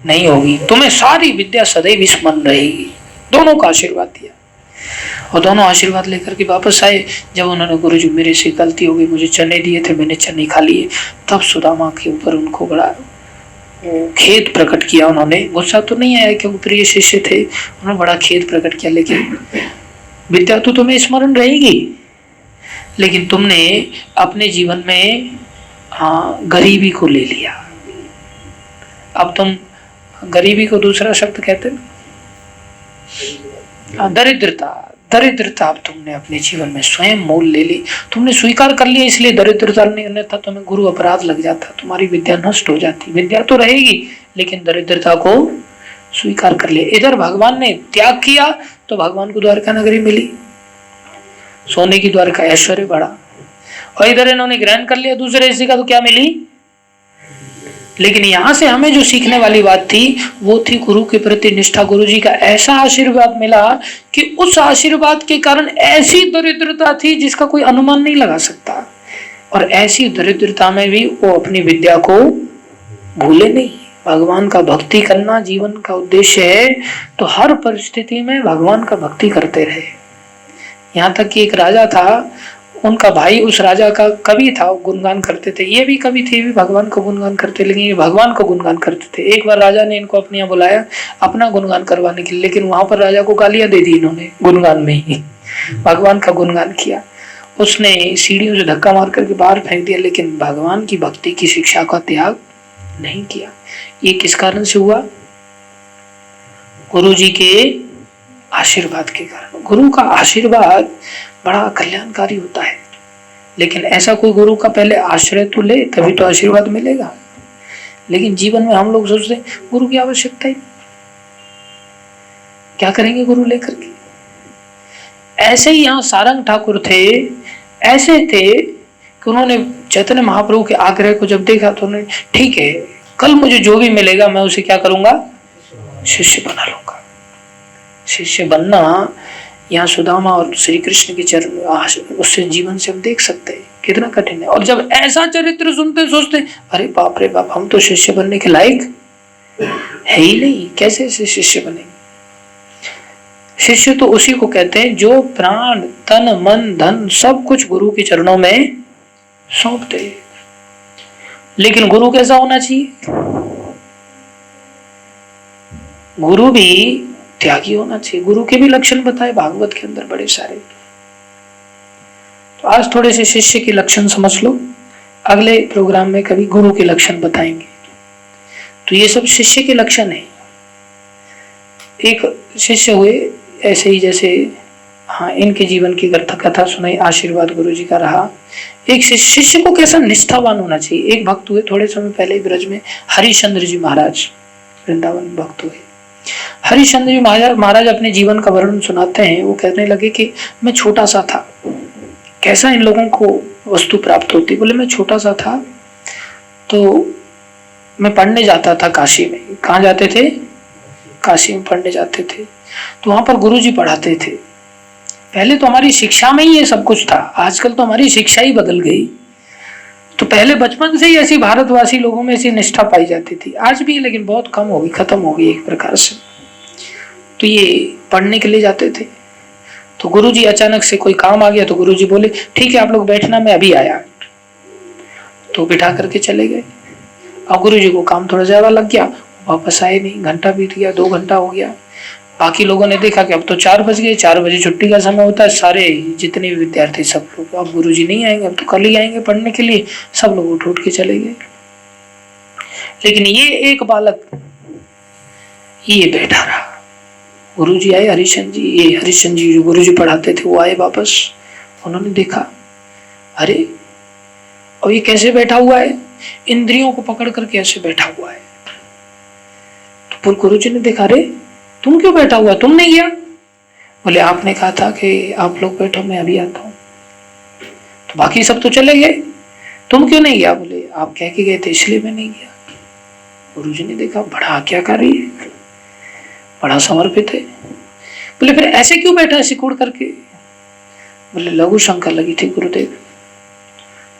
नहीं होगी, तुम्हें सारी विद्या सदैव स्मरण रहेगी। दोनों का आशीर्वाद दिया, और दोनों आशीर्वाद लेकर के वापस आए। जब उन्होंने गुरुजी मेरे से गलती हो गई, मुझे चने दिए थे, मैंने चने खा लिए, तब सुदामा के ऊपर उनको बड़ा खेद प्रकट किया उन्होंने। गुस्सा तो नहीं आया क्योंकि प्रिय शिष्य थे, उन्होंने बड़ा खेद प्रकट किया, लेकिन विद्या तो तुम्हें स्मरण रहेगी, लेकिन तुमने अपने जीवन में गरीबी को ले लिया। अब तुम गरीबी को दूसरा शब्द कहते हैं, दरिद्रता, दरिद्रता अब तुमने अपने जीवन में स्वयं मोल ले ली, तुमने स्वीकार कर लिया, इसलिए दरिद्रता नहीं, अन्यथा तुम्हें गुरु अपराध लग जाता, तुम्हारी विद्या नष्ट हो जाती। विद्या तो रहेगी लेकिन दरिद्रता को स्वीकार कर लिया। इधर भगवान ने त्याग किया तो भगवान को द्वारका नगरी मिली, सोने की द्वारका, ऐश्वर्य बढ़ा। और इधर इन्होंने ग्रहण कर लिया दूसरे हिस्से का तो क्या मिली। लेकिन यहां से हमें जो सीखने वाली बात थी वो थी गुरु के प्रति निष्ठा। गुरु जी का ऐसा आशीर्वाद मिला कि उस आशीर्वाद के कारण ऐसी दरिद्रता थी जिसका कोई अनुमान नहीं लगा सकता, और ऐसी दरिद्रता में भी वो अपनी विद्या को भूले नहीं। भगवान का भक्ति करना जीवन का उद्देश्य है, तो हर परिस्थिति में भगवान का भक्ति करते रहे। यहाँ तक कि एक राजा था, उनका भाई उस राजा का कवि था, गुणगान करते थे। ये भी कवि थे, भी भगवान को गुणगान करते, लेकिन ये भगवान को गुणगान करते थे। एक बार राजा ने इनको अपने यहाँ बुलाया अपना गुणगान करवाने के लिए, लेकिन वहां पर राजा को गालियां दे दी इन्होंने, गुणगान में ही भगवान का गुणगान किया। उसने सीढ़ियों से धक्का मार करके बाहर फेंक दिया, लेकिन भगवान की भक्ति की शिक्षा का त्याग नहीं किया। ये किस कारण से हुआ? गुरु जी के आशीर्वाद के कारण। गुरु का आशीर्वाद बड़ा कल्याणकारी होता है, लेकिन ऐसा कोई गुरु का पहले आश्रय तो ले, तभी तो आशीर्वाद मिलेगा। लेकिन जीवन में हम लोग सोचते हैं गुरु की आवश्यकता ही, क्या करेंगे गुरु लेकर के। ऐसे ही यहाँ सारंग ठाकुर थे, ऐसे थे कि उन्होंने चैतन्य महाप्रभु के आग्रह को जब देखा तो उन्होंने, ठीक है कल मुझे जो भी मिलेगा मैं उसे क्या करूंगा, शिष्य बना लूंगा। शिष्य बनना यहाँ सुदामा और श्री कृष्ण के चरण, उससे जीवन से हम देख सकते हैं कितना कठिन है। और जब ऐसा चरित्र सुनते सोचते अरे बाप रे बाप, हम तो शिष्य बनने के लायक है ही नहीं, कैसे ऐसे शिष्य बनेंगे। शिष्य तो उसी को कहते हैं जो प्राण तन मन धन सब कुछ गुरु के चरणों में सौंप दे। लेकिन गुरु कैसा होना चाहिए? गुरु भी त्यागी होना चाहिए। गुरु के भी लक्षण बताए भागवत के अंदर बड़े सारे। तो आज थोड़े से शिष्य के लक्षण समझ लो, अगले प्रोग्राम में कभी गुरु के लक्षण बताएंगे। तो ये सब शिष्य के लक्षण है। एक शिष्य हुए ऐसे ही, जैसे हाँ इनके जीवन की कथा सुनाई, आशीर्वाद गुरु जी का रहा। एक शिष्य को कैसा निष्ठावान होना चाहिए। एक भक्त हुए थोड़े समय पहले ब्रज में, हरिश्चंद्र जी महाराज, वृंदावन भक्त हुए। हरिश्चंद्र जी महाराज अपने जीवन का वर्णन सुनाते हैं। वो कहने लगे कि मैं छोटा सा था, कैसा इन लोगों को वस्तु प्राप्त होती। बोले मैं छोटा सा था तो मैं पढ़ने जाता था काशी में। कहाँ जाते थे? काशी में पढ़ने जाते थे। तो वहां पर गुरुजी पढ़ाते थे। पहले तो हमारी शिक्षा में ही ये सब कुछ था, आजकल तो हमारी शिक्षा ही बदल गई। तो पहले बचपन से ही ऐसी भारतवासी लोगों में ऐसी निष्ठा पाई जाती थी, आज भी, लेकिन बहुत कम हो गई, खत्म हो गई एक प्रकार से। तो ये पढ़ने के लिए जाते थे। तो गुरुजी अचानक से कोई काम आ गया तो गुरुजी बोले ठीक है आप लोग बैठना, मैं अभी आया। तो बिठा करके चले गए। अब गुरुजी को काम थोड़ा ज्यादा लग गया, वापस आए नहीं। घंटा बीत गया, 2 घंटा हो गया। बाकी लोगों ने देखा कि अब तो 4 बज गए, 4 बजे छुट्टी का समय होता है। सारे जितने भी विद्यार्थी सब लोग, अब गुरुजी नहीं आएंगे, अब तो कल ही आएंगे पढ़ने के लिए। सब लोग उठ के चले गए। लेकिन ये एक बालक ये बैठा रहा। गुरुजी आए, हरिश्चंद्र जी जो गुरुजी पढ़ाते थे वो आए वापस। उन्होंने देखा अरे और ये कैसे बैठा हुआ है, इंद्रियों को पकड़ कर कैसे बैठा हुआ है। तो गुरुजी ने देखा अरे तुम क्यों बैठा हुआ, तुम नहीं गया? बोले आपने कहा था कि आप लोग बैठो, मैं अभी आता हूँ। तो बाकी सब तो चले गए, तुम क्यों नहीं गया? बोले आप कह के गए थे इसलिए मैं नहीं गया। गुरुजी ने देखा बड़ा आज्ञाकारी है, बड़ा समर्पित है। बोले फिर ऐसे क्यों बैठा है सिकुड़ करके? बोले लघु शंका लगी थी गुरुदेव।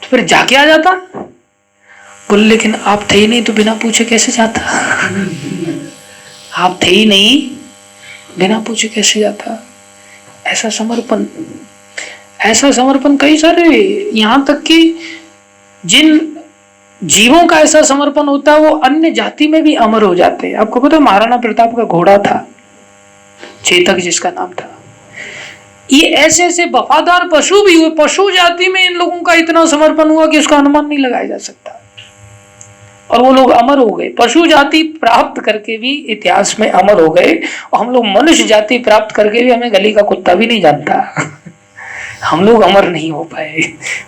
तो फिर जाके आ जाता। बोले लेकिन आप थे ही नहीं तो बिना पूछे कैसे जाता? आप थे ही नहीं, बिना पूछे कैसे जाता? ऐसा समर्पण कई सारे, यहाँ तक कि जिन जीवों का ऐसा समर्पण होता है वो अन्य जाति में भी अमर हो जाते हैं। आपको पता है महाराणा प्रताप का घोड़ा था, चेतक जिसका नाम था। ये ऐसे ऐसे वफादार पशु भी हुए, पशु जाति में इन लोगों का इतना समर्पण हुआ कि उसका अनुमान नहीं लगाया जा सकता। और वो लोग अमर हो गए। पशु जाति प्राप्त करके भी इतिहास में अमर हो गए, और हम लोग मनुष्य जाति प्राप्त करके भी हमें गली का कुत्ता भी नहीं जानता। हम लोग अमर नहीं हो पाए,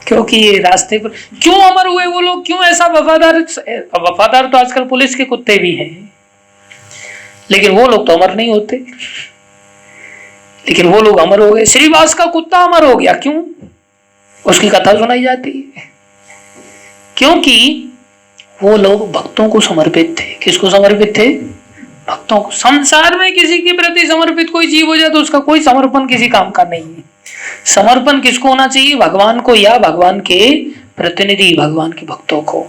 क्योंकि ये रास्ते पर क्यों अमर हुए वो लोग, क्यों ऐसा वफादार। वफादार तो आजकल पुलिस के कुत्ते भी हैं, लेकिन वो लोग तो अमर नहीं होते। लेकिन वो लोग अमर हो गए। श्रीवास का कुत्ता अमर हो गया, क्यों? उसकी कथा सुनाई जाती है, क्योंकि वो लोग भक्तों को समर्पित थे। किसको समर्पित थे? भक्तों को। संसार में किसी के प्रति समर्पित कोई जीव हो जाए तो उसका कोई समर्पण किसी काम का नहीं है। समर्पण किसको होना चाहिए? भगवान को, या भगवान के प्रतिनिधि, भगवान के भक्तों को,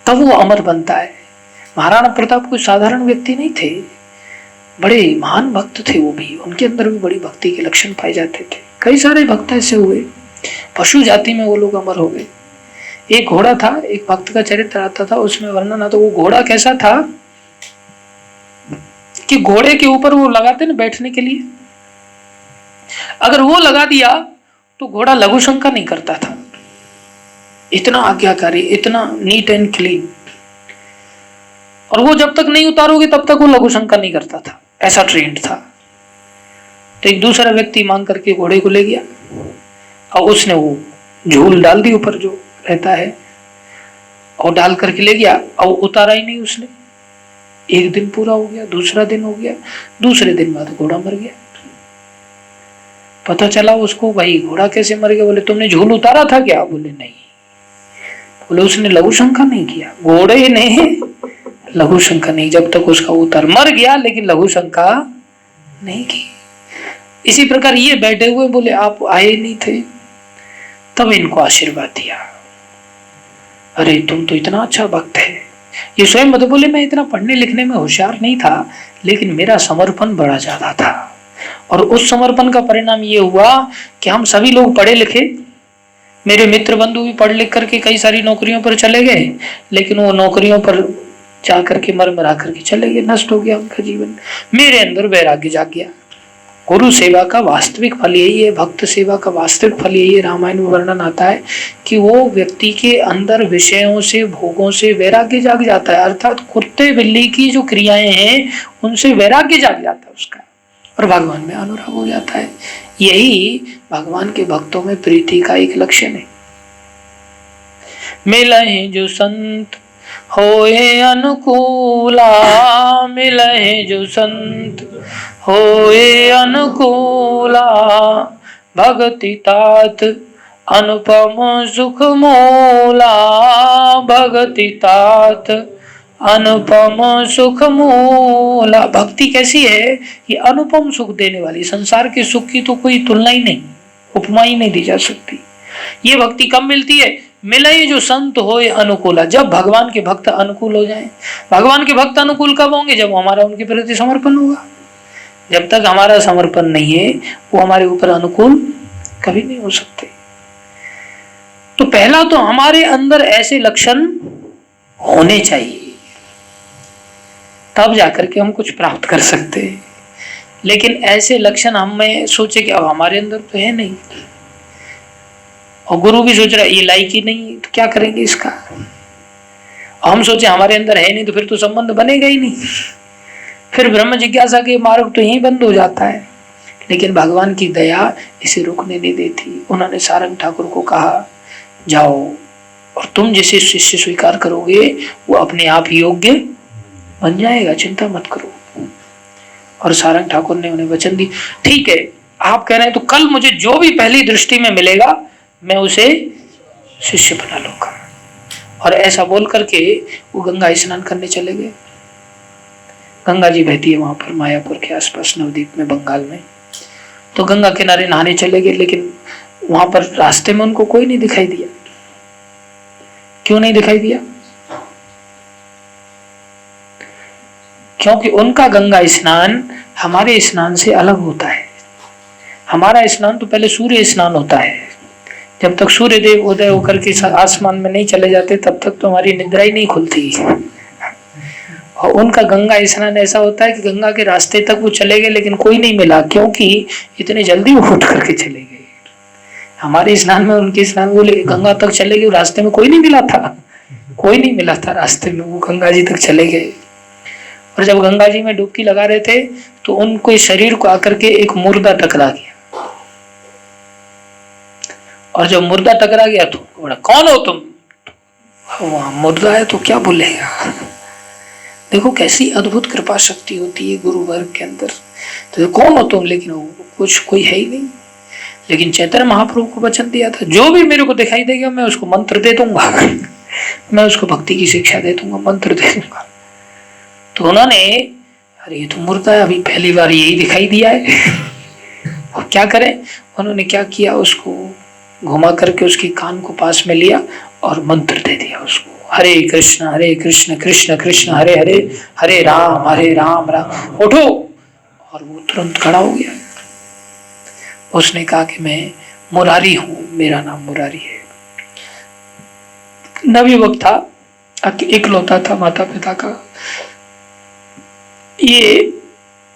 तब वो अमर बनता है। महाराणा प्रताप कोई साधारण व्यक्ति नहीं थे, बड़े महान भक्त थे वो भी। उनके अंदर भी बड़ी भक्ति के लक्षण पाए जाते थे। कई सारे भक्त ऐसे हुए, पशु जाति में वो लोग अमर हो गए। एक घोड़ा था, एक भक्त का चरित्र आता था, उसमें वर्णन आता। वो घोड़ा कैसा था कि घोड़े के ऊपर वो लगाते ना बैठने के लिए, अगर वो लगा दिया तो घोड़ा लघु शंका नहीं करता था। इतना आज्ञाकारी, इतना नीट एंड क्लीन, और वो जब तक नहीं उतारोगे तब तक वो लघु शंका नहीं करता था, ऐसा ट्रेंड था। तो एक दूसरा व्यक्ति मांग करके घोड़े को ले गया, और उसने वो झूल डाल दी ऊपर जो रहता है, और डाल करके ले गया, और उतारा ही नहीं उसने। एक दिन पूरा हो गया, दूसरा दिन हो गया, दूसरे दिन बाद घोड़ा मर गया। पता चला उसको, भाई घोड़ा कैसे मर गया? बोले तुमने झूल उतारा था क्या? बोले नहीं। बोले उसने लघु शंका नहीं किया, घोड़े ने लघु शंका नहीं, जब तक उसका उतर मर गया, लेकिन लघु शंका नहीं की। इसी प्रकार ये बैठे हुए बोले आप आए नहीं थे, तब इनको आशीर्वाद दिया। अरे तुम तो इतना अच्छा भक्त है। ये स्वयं बता बोले मैं इतना पढ़ने लिखने में होशियार नहीं था, लेकिन मेरा समर्पण बड़ा ज्यादा था, और उस समर्पण का परिणाम ये हुआ कि हम सभी लोग पढ़े लिखे, मेरे मित्र बंधु भी पढ़ लिख करके कई सारी नौकरियों पर चले गए, लेकिन वो नौकरियों पर जा करके मर मरा करके चले गए, नष्ट हो गया उनका जीवन। मेरे अंदर वैराग्य जाग गया। गुरु सेवा का वास्तविक फल यही है, भक्त सेवा का वास्तविक फल यही है। रामायण में वर्णन आता है कि वो व्यक्ति के अंदर विषयों से, भोगों से वैराग्य जाग जाता है, अर्थात कुत्ते बिल्ली की जो क्रियाएं हैं उनसे वैराग्य जाग जाता है उसका, और भगवान में अनुराग हो जाता है। यही भगवान के भक्तों में प्रीति का एक लक्षण है। मिले जो संत होए अनुकूला, मिले जो संत होए अनुकूला, भक्ति तात अनुपम सुख मूला, भक्ति तात अनुपम सुख मूला। भक्ति कैसी है? ये अनुपम सुख देने वाली, संसार के सुख की तो कोई तुलना ही नहीं, उपमा ही नहीं दी जा सकती। ये भक्ति कब मिलती है? मिले जो संत होए अनुकूला, जब भगवान के भक्त अनुकूल हो जाएं। भगवान के भक्त अनुकूल कब होंगे? जब हमारा उनके प्रति समर्पण होगा। जब तक हमारा समर्पण नहीं है वो हमारे ऊपर अनुकूल कभी नहीं हो सकते। तो पहला तो हमारे अंदर ऐसे लक्षण होने चाहिए, तब जाकर के हम कुछ प्राप्त कर सकते हैं। लेकिन ऐसे लक्षण हमें सोचे कि अब हमारे अंदर तो है नहीं, और गुरु भी सोच रहा है ये लायक ही नहीं, तो क्या करेंगे इसका। हम सोचे हमारे अंदर है नहीं, तो फिर तो संबंध बनेगा ही नहीं, फिर ब्रह्म जिज्ञासा के मार्ग तो यहीं बंद हो जाता है। लेकिन भगवान की दया इसे रुकने नहीं देती। उन्होंने सारंग ठाकुर को कहा जाओ, और तुम जिसे शिष्य स्वीकार करोगे वो अपने आप योग्य बन जाएगा, चिंता मत करो। और सारंग ठाकुर ने उन्हें वचन दी, ठीक है आप कह रहे हैं तो कल मुझे जो भी पहली दृष्टि में मिलेगा मैं उसे शिष्य बना लूंगा। और ऐसा बोल करके वो गंगा स्नान करने चले गए। गंगा जी बहती है वहां पर मायापुर के आसपास, नवद्वीप में, बंगाल में। तो गंगा किनारे नहाने चले गए, लेकिन वहां पर रास्ते में उनको कोई नहीं दिखाई दिया। क्यों नहीं दिखाई दिया? क्योंकि उनका गंगा स्नान हमारे स्नान से अलग होता है। हमारा स्नान तो पहले सूर्य स्नान होता है। जब तक सूर्य देव उदय होकर के आसमान में नहीं चले जाते तब तक तो हमारी निद्रा ही नहीं खुलती। और उनका गंगा स्नान ऐसा होता है कि गंगा के रास्ते तक वो चले गए लेकिन कोई नहीं मिला, क्योंकि इतने जल्दी वो उठ करके चले गए। हमारे स्नान में उनके स्नान, वो गंगा तक चले गए, रास्ते में कोई नहीं मिला था, कोई नहीं मिला था रास्ते में, वो गंगा जी तक चले गए। और जब गंगा जी में डुबकी लगा रहे थे तो उनके शरीर को आकर के एक मुर्दा टकरा गया, और जब मुर्दा टकरा गया तो बोला कौन हो तुम? वहां मुर्दा है तो क्या बोलेगा। देखो कैसी अद्भुत कृपा शक्ति होती है गुरु वर्ग के अंदर। तो कौन हो तुम? लेकिन कुछ कोई है ही नहीं। लेकिन चैतन्य महाप्रभु को वचन दिया था, जो भी मेरे को दिखाई देगा मैं उसको मंत्र दे दूंगा, मैं उसको भक्ति की शिक्षा दे दूंगा, मंत्र दे दूंगा। तो उन्होंने, अरे ये तो मुर्दा है, अभी पहली बार यही दिखाई दिया है, और क्या करें। उन्होंने क्या किया, उसको घुमा करके उसके कान को पास में लिया और मंत्र दे दिया उसको, हरे कृष्ण कृष्ण कृष्ण हरे हरे, हरे राम राम उठो। और वो तुरंत खड़ा हो गया। उसने कहा कि मैं मुरारी हूं, मेरा नाम मुरारी है। नवयुवक था, इकलौता था माता पिता का। ये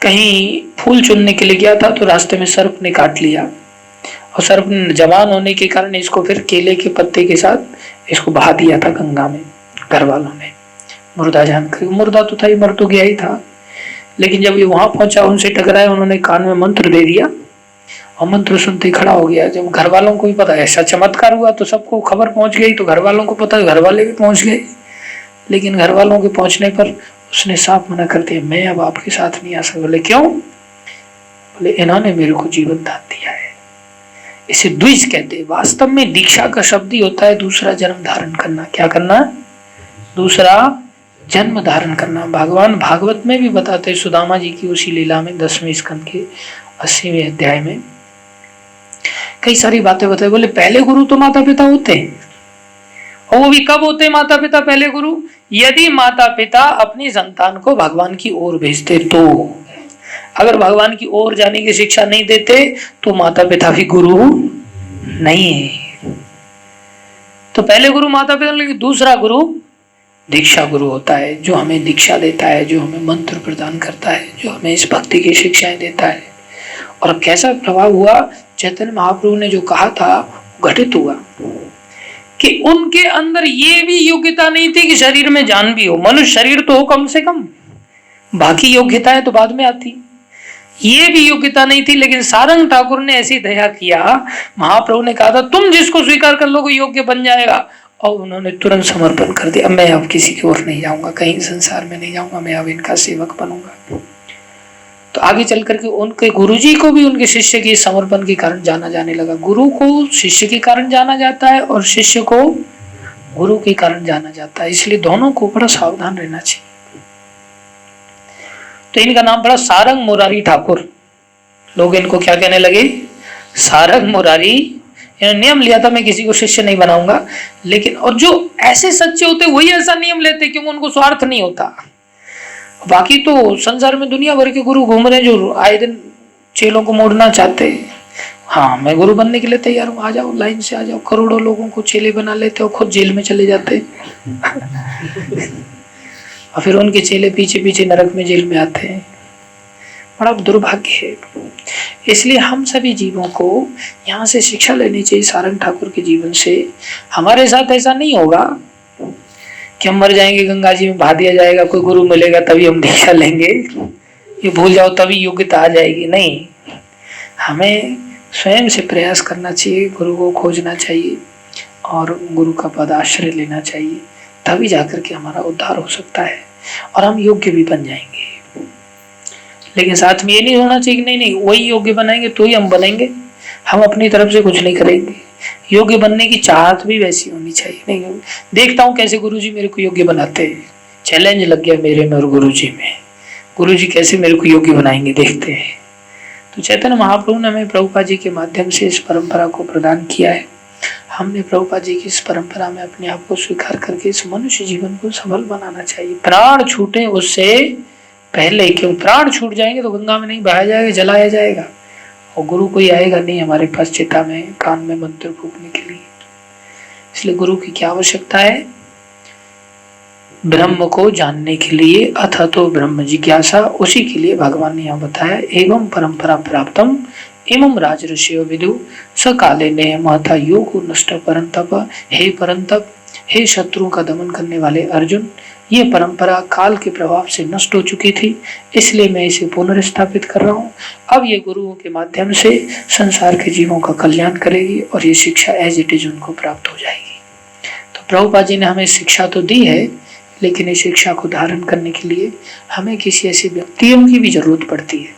कहीं फूल चुनने के लिए गया था तो रास्ते में सर्प ने काट लिया, और सर्प जवान होने के कारण इसको फिर केले के पत्ते के साथ इसको बहा दिया था गंगा में। घर वालों ने मुर्दा जानकर, मुर्दा तो था ही, मर तो गया ही था। लेकिन जब ये वहां पहुंचा, उनसे टकराया, उन्होंने कान में मंत्र दे दिया और मंत्र सुनते ही खड़ा हो गया। जब घर वालों को भी पता ऐसा चमत्कार हुआ तो सबको खबर पहुंच गई, तो घर वालों को पता, घर वाले भी पहुंच गए। लेकिन घर वालों के पहुंचने पर उसने साफ मना कर दिया, मैं अब आपके साथ नहीं आ सकता। बोले क्यों? बोले इन्होंने मेरे को जीवन दान दिया है। इसे द्विज कहते हैं। वास्तव में दीक्षा का शब्द ही होता है दूसरा जन्म धारण करना। क्या करना? दूसरा जन्म धारण करना। भगवान भागवत में भी बताते हैं, सुदामा जी की उसी लीला में 10वें स्कंद के 80वें अध्याय में कई सारी बातें बताए। बोले पहले गुरु तो माता पिता होते हैं, और वो भी कब होते हैं माता पिता पहले गुरु? यदि माता पिता अपनी संतान को भगवान की ओर भेजते तो। अगर भगवान की ओर जाने की शिक्षा नहीं देते तो माता पिता भी गुरु नहीं है। तो पहले गुरु माता पिता, लेकिन दूसरा गुरु दीक्षा गुरु होता है, जो हमें दीक्षा देता है, जो हमें मंत्र प्रदान करता है, जो हमें इस भक्ति की शिक्षाएं देता है। और कैसा प्रभाव हुआ, चैतन्य महाप्रभु ने जो कहा था घटित हुआ कि उनके अंदर ये भी योग्यता नहीं थी कि शरीर में जान भी हो। मनुष्य शरीर तो हो कम से कम, बाकी योग्यताएं तो बाद में आती। ये भी योग्यता नहीं थी, लेकिन सारंग ठाकुर ने ऐसी दया किया। महाप्रभु ने कहा था तुम जिसको स्वीकार कर लोगे योग्य बन जाएगा, और उन्होंने तुरंत समर्पण कर दिया। मैं अब किसी की ओर नहीं जाऊंगा, कहीं संसार में नहीं जाऊंगा, मैं अब इनका सेवक बनूंगा। तो आगे चल करके उनके गुरुजी को भी उनके शिष्य के समर्पण के कारण जाना जाने लगा। गुरु को शिष्य के कारण जाना जाता है और शिष्य को गुरु के कारण जाना जाता है। इसलिए दोनों को बड़ा सावधान रहना चाहिए। तो इनका नाम पड़ा सारंग मुरारी ठाकुर। लोग इनको क्या कहने लगे? सारंग मुरारी। इन्होंने नियम लिया था मैं किसी को शिष्य नहीं बनाऊंगा। लेकिन और जो ऐसे सच्चे होते वही ऐसा नियम लेते, क्योंकि उनको स्वार्थ नहीं होता। बाकी तो संसार में दुनिया भर के गुरु घूम रहे हैं जो आए दिन चेलों को मोड़ना चाहते हैं। हाँ, मैं गुरु बनने के लिए तैयार हूँ, आ जाओ, लाइन से आ जाओ। करोड़ों लोगों को चेले बना लेते और खुद जेल में चले जाते और फिर उनके चेले पीछे पीछे नरक में, जेल में आते हैं। बड़ा दुर्भाग्य है। इसलिए हम सभी जीवों को यहाँ से शिक्षा लेनी चाहिए सारंग ठाकुर के जीवन से। हमारे साथ ऐसा नहीं होगा कि हम मर जाएंगे, गंगा जी में बहा दिया जाएगा, कोई गुरु मिलेगा तभी हम दीक्षा लेंगे, ये भूल जाओ तभी योग्यता आ जाएगी। नहीं, हमें स्वयं से प्रयास करना चाहिए, गुरु को खोजना चाहिए और गुरु का पद आश्रय लेना चाहिए, तभी जाकर के हमारा उद्धार हो सकता है और हम योग्य भी बन जाएंगे। लेकिन साथ में ये नहीं होना चाहिए कि नहीं वही योग्य बनाएंगे तो ही हम बनेंगे, हम अपनी तरफ से कुछ नहीं करेंगे। योग्य बनने की चाहत भी वैसी होनी चाहिए। नहीं, देखता हूँ कैसे गुरुजी मेरे को योग्य बनाते हैं, चैलेंज लग गया मेरे में और गुरुजी में, गुरुजी कैसे मेरे को योग्य बनाएंगे, देखते हैं। तो चैतन्य महाप्रभु ने हमें प्रभुपाद जी के माध्यम से इस परंपरा को प्रदान किया है। हमने प्रभुपाद जी की इस परंपरा में अपने आप को स्वीकार करके इस मनुष्य जीवन को सफल बनाना चाहिए। प्राण छूटे उससे पहले, क्यों प्राण छूट जाएंगे तो गंगा में नहीं बहाया जाएगा, जलाया जाएगा, और गुरु कोई आएगा नहीं हमारे पास चिता में कान में मंत्र फूकने के लिए। इसलिए गुरु की क्या आवश्यकता है? ब्रह्म को जानने के लिए, अथ तो ब्रह्म जिज्ञासा, उसी के लिए भगवान ने यहाँ बताया। एवं परंपरा प्राप्तम एवं राजऋषियो विदु स काले ने महता योग नष्ट परंतप। हे परंतप, हे शत्रुओं का दमन करने वाले अर्जुन, ये परंपरा काल के प्रभाव से नष्ट हो चुकी थी, इसलिए मैं इसे पुनर्स्थापित कर रहा हूँ। अब ये गुरुओं के माध्यम से संसार के जीवों का कल्याण करेगी और ये शिक्षा एज इट इज उनको प्राप्त हो जाएगी। तो प्रभुपाद जी ने हमें शिक्षा तो दी है, लेकिन इस शिक्षा को धारण करने के लिए हमें किसी ऐसे व्यक्तियों की भी जरूरत पड़ती है।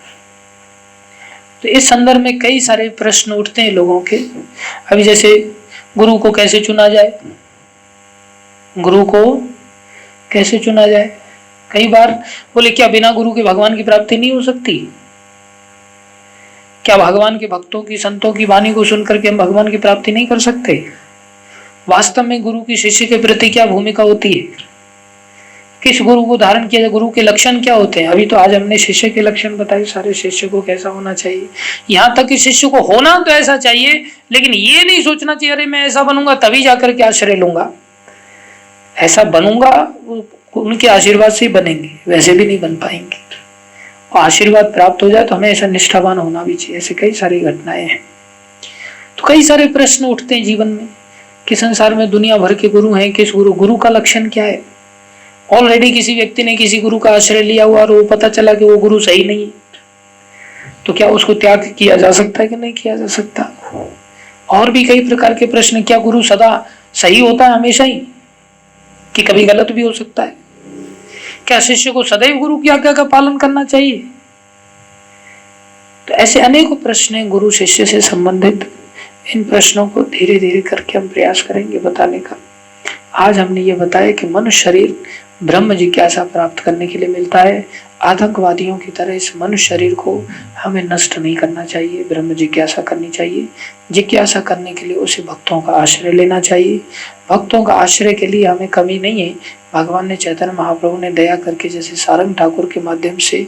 तो इस संदर्भ में कई सारे प्रश्न उठते हैं लोगों के। अभी जैसे गुरु को कैसे चुना जाए, गुरु को कैसे चुना जाए? कई बार बोले क्या बिना गुरु के भगवान की प्राप्ति नहीं हो सकती? क्या भगवान के भक्तों की, संतों की वाणी को सुनकर के हम भगवान की प्राप्ति नहीं कर सकते? वास्तव में गुरु की शिष्य के प्रति क्या भूमिका होती है? किस गुरु को धारण किया जाए? गुरु के लक्षण क्या होते हैं? अभी तो आज हमने शिष्य के लक्षण बताए, सारे शिष्य को कैसा होना चाहिए। यहाँ तक कि शिष्य को होना तो ऐसा चाहिए, लेकिन ये नहीं सोचना चाहिए अरे मैं ऐसा बनूंगा तभी जाकर के आश्रय लूंगा, ऐसा बनूंगा उनके आशीर्वाद से ही बनेंगे, वैसे भी नहीं बन पाएंगे। और आशीर्वाद प्राप्त हो जाए तो हमें ऐसा निष्ठावान होना भी चाहिए। ऐसे कई सारी घटनाएं हैं। तो कई सारे प्रश्न उठते हैं जीवन में कि संसार में दुनिया भर के गुरु हैं, किस गुरु का लक्षण क्या है? ऑलरेडी किसी व्यक्ति ने किसी गुरु का आश्रय लिया हुआ और वो पता चला कि वो गुरु सही नहीं है, तो क्या उसको त्याग किया जा सकता है कि नहीं किया जा सकता? और भी कई प्रकार के प्रश्न, क्या गुरु सदा सही होता है हमेशा ही, कि कभी गलत भी हो सकता है? क्या शिष्य को सदैव गुरु की आज्ञा का पालन करना चाहिए? तो ऐसे अनेकों प्रश्न हैं गुरु शिष्य से संबंधित। इन प्रश्नों को धीरे धीरे करके हम प्रयास करेंगे बताने का। आज हमने ये बताया कि मनुष्य शरीर ब्रह्म जिज्ञासा प्राप्त करने के लिए मिलता है। आतंकवादियों की तरह इस मनुष्य शरीर को हमें नष्ट नहीं करना चाहिए, ब्रह्म जिज्ञासा करनी चाहिए। जिज्ञासा करने के लिए उसे भक्तों का आश्रय लेना चाहिए। भक्तों का आश्रय के लिए हमें कमी नहीं है। भगवान ने, चैतन्य महाप्रभु ने दया करके जैसे सारंग ठाकुर के माध्यम से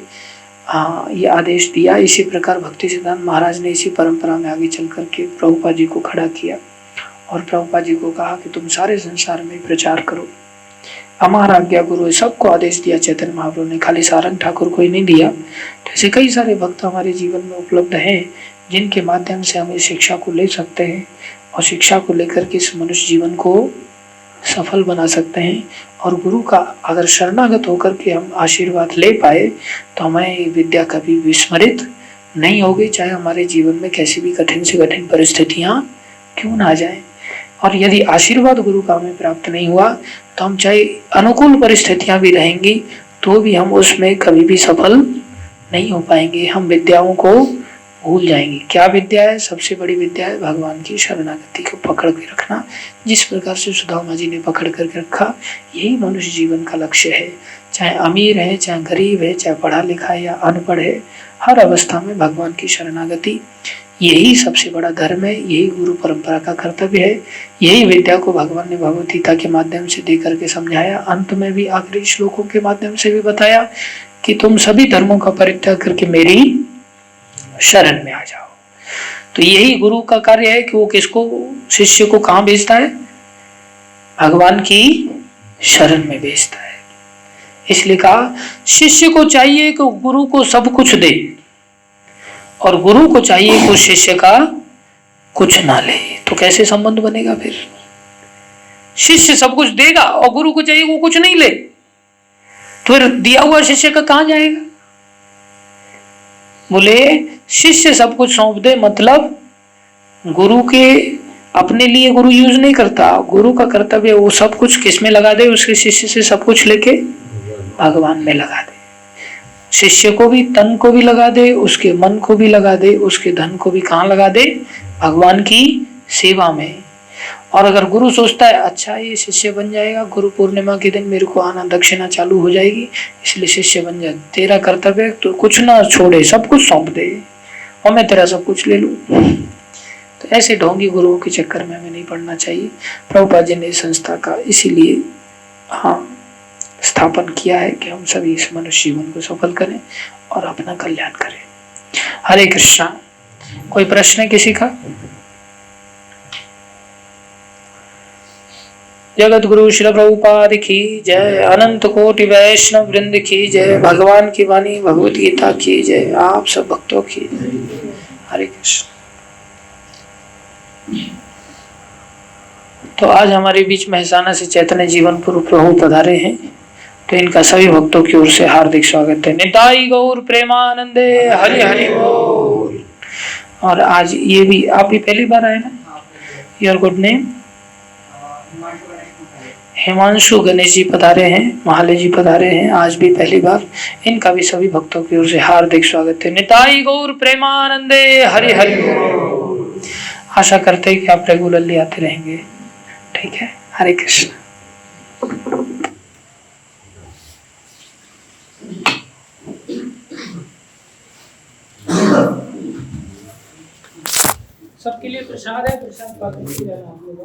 ये आदेश दिया, इसी प्रकार भक्ति सिद्धांत महाराज ने इसी परंपरा में आगे चल करके प्रभुपाद जी को खड़ा किया और प्रभुपाद जी को कहा कि तुम सारे संसार में प्रचार करो, हमारा आज्ञा गुरु है। सबको आदेश दिया चैतन्य महाप्रभु ने, खाली सारंग ठाकुर को ही नहीं दिया। ऐसे कई सारे भक्त हमारे जीवन में उपलब्ध हैं जिनके माध्यम से हम इस शिक्षा को ले सकते हैं और शिक्षा को लेकर के इस मनुष्य जीवन को सफल बना सकते हैं। और गुरु का अगर शरणागत होकर के हम आशीर्वाद ले पाए तो हमें विद्या कभी विस्मरित नहीं होगी, चाहे हमारे जीवन में कैसी भी कठिन से कठिन परिस्थितियां क्यों ना जाए। और यदि आशीर्वाद गुरु का हमें प्राप्त नहीं हुआ तो हम चाहे अनुकूल परिस्थितियां भी रहेंगी तो भी हम उसमें कभी भी सफल नहीं हो पाएंगे। हम विद्याओं को भूल जाएंगे। क्या विद्या है? सबसे बड़ी विद्या है भगवान की शरणागति को पकड़ के रखना। जिस प्रकार से सुदामा जी ने पकड़ करके रखा, यही मनुष्य जीवन का लक्ष्य है। चाहे अमीर है, चाहे गरीब है, चाहे पढ़ा लिखा है या अनपढ़ है, हर अवस्था में भगवान की शरणागति यही सबसे बड़ा धर्म है। यही गुरु परंपरा का कर्तव्य है। यही विद्या को भगवान ने भगवत गीता के माध्यम से दे करके समझाया। अंत में भी आखिरी श्लोकों के माध्यम से भी बताया कि तुम सभी धर्मों का परित्याग करके मेरी शरण में आ जाओ। तो यही गुरु का कार्य है कि वो किसको, शिष्य को कहाँ भेजता है? भगवान की शरण में भेजता है। इसलिए कहा शिष्य को चाहिए कि गुरु को सब कुछ दे और गुरु को चाहिए कि शिष्य का कुछ ना ले। तो कैसे संबंध बनेगा? फिर शिष्य सब कुछ देगा और गुरु को चाहिए वो कुछ नहीं ले, तो फिर दिया हुआ शिष्य का कहां जाएगा? बोले शिष्य सब कुछ सौंप दे, मतलब गुरु के अपने लिए गुरु यूज नहीं करता। गुरु का कर्तव्य वो सब कुछ किस में लगा दे? उसके शिष्य से सब कुछ लेके भगवान में लगा दे। शिष्य को भी, तन को भी लगा दे, उसके मन को भी लगा दे, उसके धन को भी कहाँ लगा दे? भगवान की सेवा में। और अगर गुरु सोचता है अच्छा ये शिष्य बन जाएगा, गुरु पूर्णिमा के दिन मेरे को आना दक्षिणा चालू हो जाएगी, इसलिए शिष्य बन जाए, तेरा कर्तव्य तो कुछ ना छोड़े, सब कुछ सौंप दे और मैं तेरा सब कुछ ले लूं। तो ऐसे ढोंगी गुरुओं के चक्कर में हमें नहीं पड़ना चाहिए। प्रभुपाद जी ने इस संस्था का इसीलिए स्थापन किया है कि हम सभी इस मनुष्य जीवन को सफल करें और अपना कल्याण करें। हरे कृष्णा। कोई प्रश्न है किसी का? जगत गुरु श्री प्रभुपाद की जय, अनंत कोटि वैष्णव वृंद की जय, भगवान की वाणी भगवत गीता की जय, आप सब भक्तों की जय। हरे कृष्ण। तो आज हमारे बीच महसाना से चैतन्य जीवनपुर प्रभु पधारे हैं, तो इनका सभी भक्तों की ओर से हार्दिक स्वागत है। निताई गौर प्रेमानंदे, हरि हरि बोल। और आज ये भी आप भी पहली बार आए ना? Your good name? Himanshu Ganesh ji पधारे हैं, महाले जी पधारे हैं, आज भी पहली बार। इनका भी सभी भक्तों की ओर से हार्दिक स्वागत है। निताई गौर प्रेमानंदे, हरि हरि बोल। आशा करते हैं कि आप रेगुलरली आते रहेंगे। ठीक है, हरे कृष्ण। सबके लिए प्रसाद है, प्रसाद पाकर आप लोग